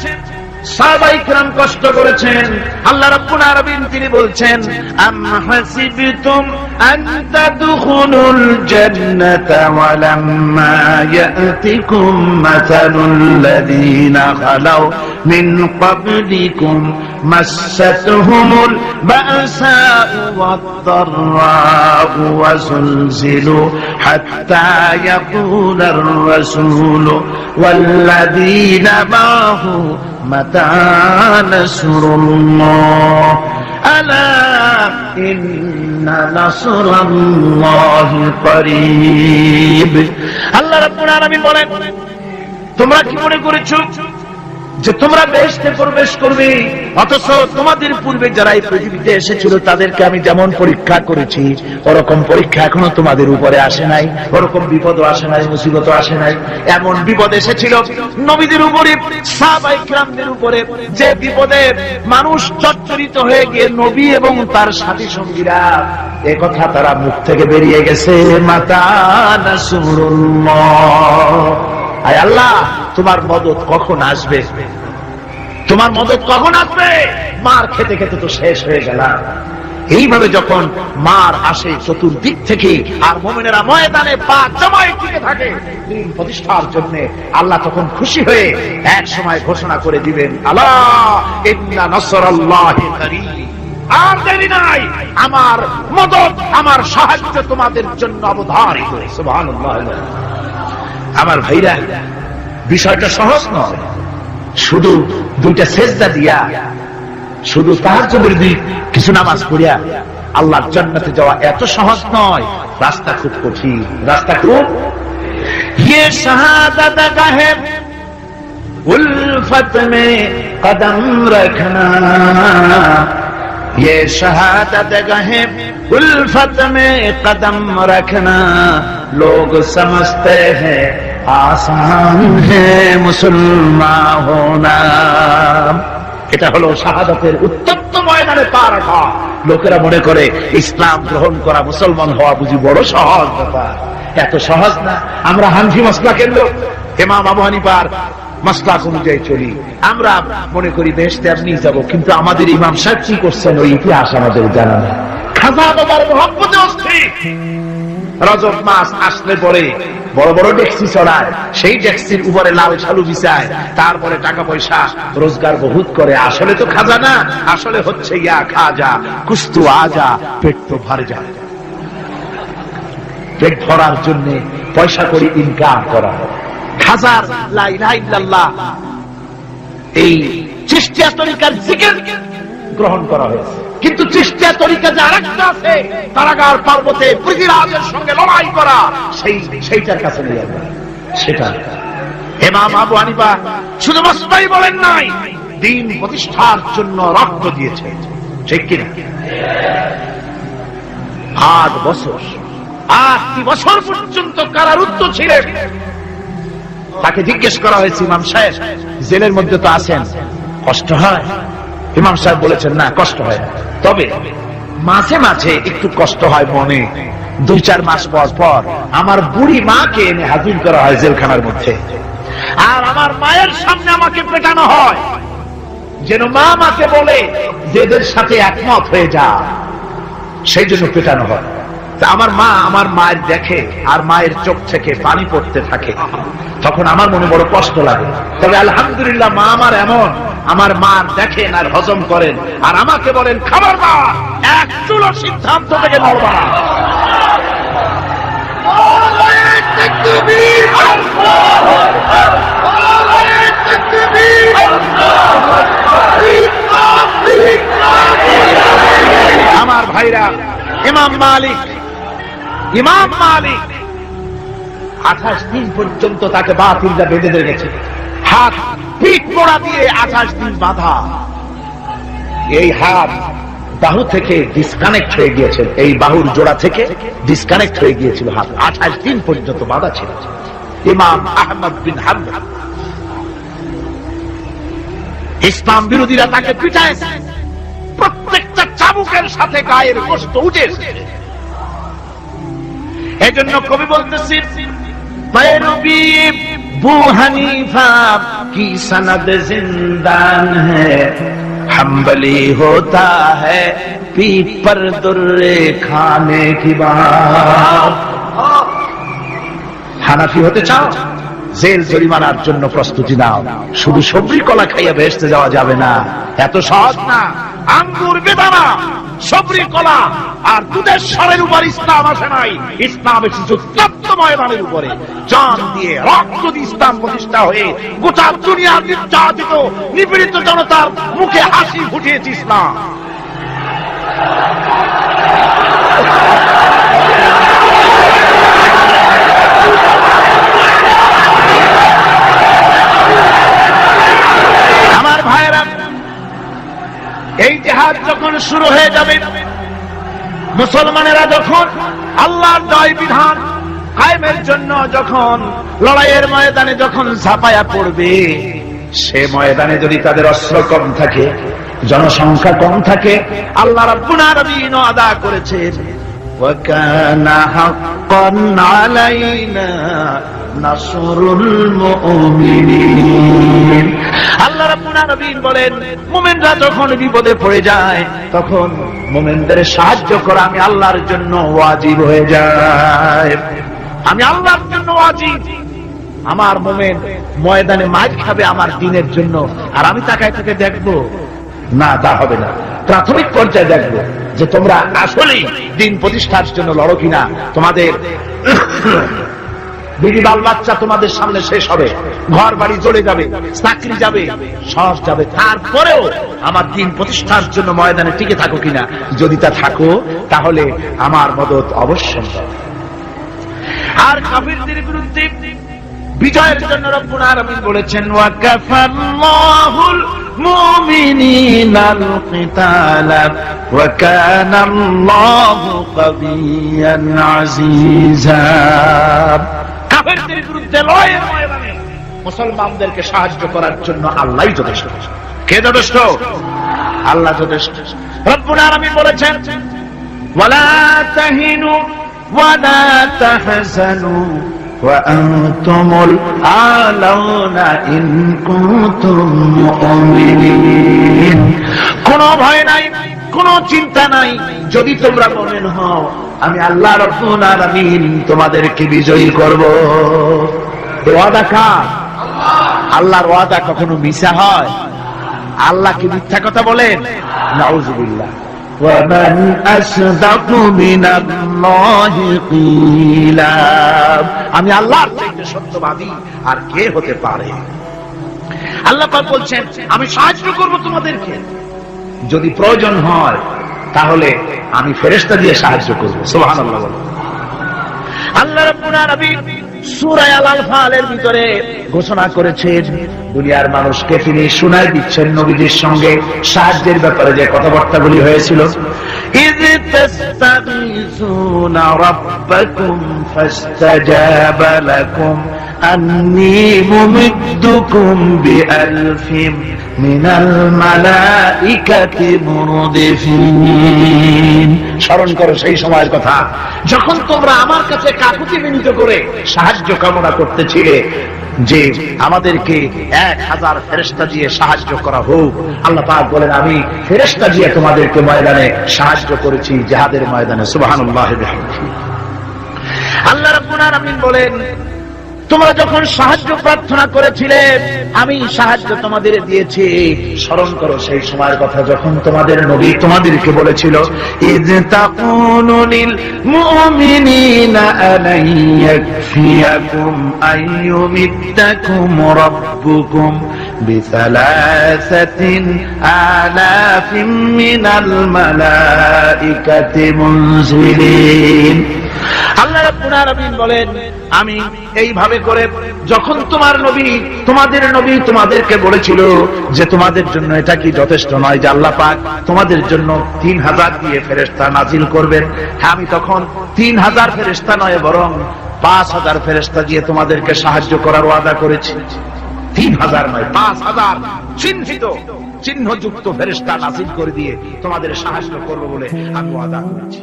সাহাবায়ে কিরাম কষ্ট করেছেন। আল্লাহ রাব্বুল আলামিন তিনি বলছেন, আম হাসিবতুম আন তাদখুলুল জান্নাতা ওয়া লাম্মা ইয়াতিকুম মাসালুল লাযীনা খালাউ মিন ক্বাবলিকুম মাসাতহুমুল বাসাউ ওয়াদ-দাররাউ ওয়া যুলজিলু হাত্তা ইয়াকুলার রাসূলু ওয়াল্লাযীনা মা'হু মাতা নাসরুল্লাহ আলা ইন্না নাসরাল্লাহি করিব। আল্লাহ রাব্বুল আলামিন বলেন, তোমরা কি মনে করেছো যে তোমরা বেহেশতে প্রবেশ করবে, অথচ তোমাদের পূর্বে যারা এই পৃথিবীতে এসেছিল তাদেরকে আমি যেমন পরীক্ষা করেছি, ওরকম পরীক্ষা এখনো তোমাদের উপরে আসে নাই, ওরকম বিপদও আসে নাই, মুসিবতও আসে নাই। এমন বিপদ এসেছিল নবীদের উপরে, সাহাবায়ে কিরামদের উপরে, যে বিপদে মানুষ চচ্চরিত হয়ে গিয়ে নবী এবং তার সাথী সঙ্গীরা এ কথা তারা মুখ থেকে বেরিয়ে গেছে, মাতা নাসরুল্লাহ, আয় আল্লাহ তোমার মদদ কখন আসবে, তোমার মদদ কখন আসবে? মার খেতে খেতে তো শেষ হয়ে গেলাম। এইভাবে যখন মার আসে চতুর্দিক থেকে, আর মুমিনেরা ময়দানে পা জমায়ে টিকে থাকে দিন প্রতিষ্ঠার জন্য, আল্লাহ তখন খুশি হয়ে এক সময় ঘোষণা করে দিবেন, আলা ইন্না নাসরাল্লাহি করিব। আর দেরি নাই, আমার মদদ, আমার সাহায্য তোমাদের জন্য অবধারিত। সুবহানাল্লাহ। আমার ভাইরা, বিষয়টা সহজ নয়। শুধু দুইটা সেজদা দিয়া, শুধু তাহাজ্জুদের কিছু নামাজ পড়িয়া আল্লাহর জান্নাতে যাওয়া এত সহজ নয়। রাস্তা খুব কঠিন, রাস্তা খুব। ये शहादत गाहे उल्फत में कदम रखना, ये शहादत गाहे उल्फत में कदम रखना, लोग समझते हैं आसान है मुसलमान होना। এটা হলো শাহাদাতের উত্তম উত্তপ্ত ময়দানে পা রাখা। লোকেরা মনে করে ইসলাম গ্রহণ করা, মুসলমান হওয়া বুঝি বড় সহজ ব্যাপার। এত সহজ না। আমরা হানফি মাসলাকের লোক, ইমাম আবু হানিফার মাসলাক অনুযায়ী চলি। আমরা মনে করি বেহেশতে আপনি যাব, কিন্তু আমাদের ইমাম সাহেব কি করছেন ওই ইতিহাস আমাদের জানা নেই। খাজা বাবার মহব্বতে অস্থির। রজব মাস আসলে পরে বড় বড় ডেক্সি চড়ায়, সেই ডেক্সির উপরে লাল শালু বিছায়, তারপরে টাকা পয়সা রোজগার বহুত করে। আসলে তো খাজা না, আসলে হচ্ছে ইয়া খাজা কুস্তু আজা, পেট তো ভরে যায়। পেট ভরার জন্য পয়সা করে ইনকাম করা। খাজার লা ইলাহা ইল্লাল্লাহ এই চিশতিয়া তরিকার জিকির গ্রহণ করা হয়েছে, কিন্তু চিশতিয়া তরিকা যে আরেকটা আছে, কারাগার পর্বতে পৃথিবীর সঙ্গে লড়াই করা, সেইটার কাছে নেই। সেটা ইমাম আবু হানিফা শুধু মাসলাই বলেন নাই, দ্বীন প্রতিষ্ঠার জন্য রক্ত দিয়েছে, ঠিক কিনা? 8 বছর পর্যন্ত কারারুদ্ধ ছিলেন। তাকে জিজ্ঞেস করা হয়েছে, ইমাম সাহেব জেলের মধ্যে তো আছেন, কষ্ট হয়? ইমাম সাহেব বলেছেন, না কষ্ট হয়, তবে মাঝে মাঝে একটু কষ্ট হয় মনে। 2-4 মাস পর পর আমার বুড়ি মাকে এনে হাজির করা হয় জেলখানার মধ্যে, আর আমার মায়ের সামনে আমাকে পেটানো হয়, যেন মা মাকে বলে যে এদের সাথে একমত হয়ে যা, সেই জন্য পেটানো হয়। আমার মা আমার মায়ের দেখে, আর মায়ের চোখ থেকে পানি পড়তে থাকে, তখন আমার মনে বড় কষ্ট লাগে। তবে আলহামদুলিল্লাহ মা আমার এমন, আমার মা দেখেন আর হজম করেন, আর আমাকে বলেন খবরদার এক চুলো সিদ্ধান্ত থেকে নড়বা না। আমার ভাইরা, ইমাম মালিক 28 দিন পর্যন্ত তাকে বাতিলরা বেঁধে রেখেছে, হাত পিঠ মোড়া দিয়ে 28 দিন বাঁধা। এই হাত বাহু থেকে ডিসকানেক্ট হয়ে গিয়েছে, এই বাহুর জোড়া থেকে ডিসকানেক্ট হয়ে গিয়েছিল হাত, 28 দিন পর্যন্ত বাঁধা ছিল। ইমাম আহমদ বিন হাম্বল, ইসলাম বিরোধীরা তাকে পিটাইছে, প্রত্যেকটা চাবুকের সাথে গায়ের গোশত উঠে এসেছে। এজন্য কবি বলতেছি, पैरवी बू हनीफा की सनद जिंदान है, हम्बली होता है पीठ पर दुर्रे खाने की बात। হানাফি হতে চাও, জেল জরিমানার জন্য প্রস্তুতি নাও। শুধু সবজি কলা খাইয়া বেহেশতে যাওয়া যাবে না, এত সহজ না। আঙ্গুর বেদানা সবরি কলা আর দুধের স্বরের উপর ইসলাম আসে নাই, ইসলাম এসেছে উত্তপ্ত ময়দানের উপরে। জান দিয়ে রক্ত দিয়ে ইসলাম প্রতিষ্ঠা হয়ে গোটা দুনিয়ার নির্যাতিত নিপীড়িত জনতার মুখে হাসি ফুটিয়েছে ইসলাম। আমার ভাইয়েরা, এই জিহাদ যখন শুরু হয়ে যাবে, মুসলমানেরা যখন আল্লাহর দয় বিধান কায়েমের জন্য যখন লড়াইয়ের ময়দানে যখন ঝাঁপায়া পড়বে, সে ময়দানে যদি তাদের অস্ত্র কম থাকে, জনসংখ্যা কম থাকে, আল্লাহ রাব্বুল আলামিন আদা করেছেন ওয়া কানা হাক্কান আলাইনা নাসরুল মুমিনিন। আল্লাহ রাব্বুল আলামিন বলেন, মুমিনরা যখন বিপদে পড়ে যায়, তখন মুমিনদের সাহায্য করা আমি আল্লাহর জন্য ওয়াজিব হয়ে যায়। আমি আল্লাহর জন্য ওয়াজিব। আমার মুমিন ময়দানে মার খাবে আমার দ্বীনের জন্য, আর আমি তাকায় থেকে দেখবো না, তা হবে না। প্রাথমিক পর্যায়ে দেখবো যে তোমরা আসলেই দ্বীন প্রতিষ্ঠার জন্য লড়ো কিনা। তোমাদের বিবি বাল বাচ্চা তোমাদের সামনে শেষ হবে, ঘর বাড়ি চলে যাবে, চাকরি যাবে, সব যাবে, তারপরেও আমার দ্বীন প্রতিষ্ঠার জন্য ময়দানে টিকে থাকো কিনা। যদি তা থাকো, তাহলে আমার মদত অবশ্যই। আর কাফিরদের বিরুদ্ধে বিজয়ের জন্য রব্বুল আলামিন বলেছেন, ওয়া কাফাল্লাহুল মুমিনিনাল কিতালা ওয়া কানাল্লাহু কাবিয়্যান আজিজা। কাফেরদের বিরুদ্ধে লড়াইয়ের ময়দানে মুসলমানদেরকে সাহায্য করার জন্য আল্লাহই যথেষ্ট। কে যথেষ্ট? আল্লাহ যথেষ্ট। রব্বুল আলামিন বলেছেন ওয়ালা তাহিনু ওয়ালা তাহজানু ওয়া আনতুমুল আলাউনা ইন কুনতুম মুমিনিন। কোনো ভয় নাই, কোনো চিন্তা নাই, যদি তোমরা মুমিন হও আমি আল্লাহ রাব্বুল আলামিন তোমাদেরকে বিজয়ী করব। ওয়াদা কার? আল্লাহর ওয়াদা কখনো মিথ্যা হয়? আল্লাহ কি মিথ্যা কথা বলেন? নাউযুবিল্লাহ। ওয়ামান আসদাকু মিনাল্লাহি কিলা। আমি আল্লাহর চাইতে সত্যবাদী আর কে হতে পারে? আল্লাহ পাক বলছেন আমি সাহায্য করব তোমাদেরকে, যদি প্রয়োজন হয় তাহলে আমি ফেরেশতা দিয়ে সাহায্য করব। সুবহানাল্লাহ। আল্লাহ রাব্বুল আলামিন সূরা আল-আনফালের ভিতরে ঘোষণা করেছেন দুনিয়ার মানুষকে তিনি শোনায় দিচ্ছেন নবীজির সঙ্গে সাহায্যের ব্যাপারে যে কথাবার্তাগুলি হয়েছিল। ইয তাস্তাগীসুনা রাব্বাকুম ফাস্তাজাবা লাকুম আন্নী মুমিদ্দুকুম বিআলফিম মিনাল মালাইকাতি মুরদিফিন। স্মরণ করো সেই সময়ের কথা যখন তোমরা আমার কাছে কাকুতি বিনীত করে সাহায্য কামনা করতেছিলে যে আমাদেরকে 1000 ফেরেশতা দিয়ে সাহায্য করা হোক। আল্লাহ পাক বলেন আমি ফেরেশতা দিয়ে তোমাদেরকে ময়দানে সাহায্য করেছি, জিহাদের ময়দানে। সুবহানাল্লাহ বিহামদিহি। আল্লাহ রাব্বুল আলামিন বলেন তোমরা যখন সাহায্য প্রার্থনা করেছিলে আমি সাহায্য তোমাদের দিয়েছি। স্মরণ করো সেই সময়ের কথা যখন তোমাদের নবী তোমাদেরকে বলেছিল ইয তাকুলু লিল মুমিনিনা আলাই ইয়াকফিয়াকুম আইয়ুমিদ্দাকুম রাব্বুকুম বিসালাসাতিন আলাফিন মিনাল মালাইকাতি মুনজিলিন। আল্লাহ রাব্বুল আলামিন বলেন আমি এইভাবে করে যখন তোমাদের নবী তোমাদেরকে বলেছিল যে তোমাদের জন্য এটা কি যথেষ্ট নয় যে আল্লাহ পাক তোমাদের জন্য 3000 দিয়ে ফেরেশতা নাজিল করবেন, হ্যাঁ আমি তখন 3000 ফেরেশতা নয় বরং 5000 ফেরেশতা দিয়ে তোমাদেরকে সাহায্য করার ওয়াদা করেছি। 3000 নয় 5000 চিহ্নযুক্ত ফেরেশতা নাজিল করে দিয়ে তোমাদের সাহায্য করব বলে আমি ওয়াদা করেছি।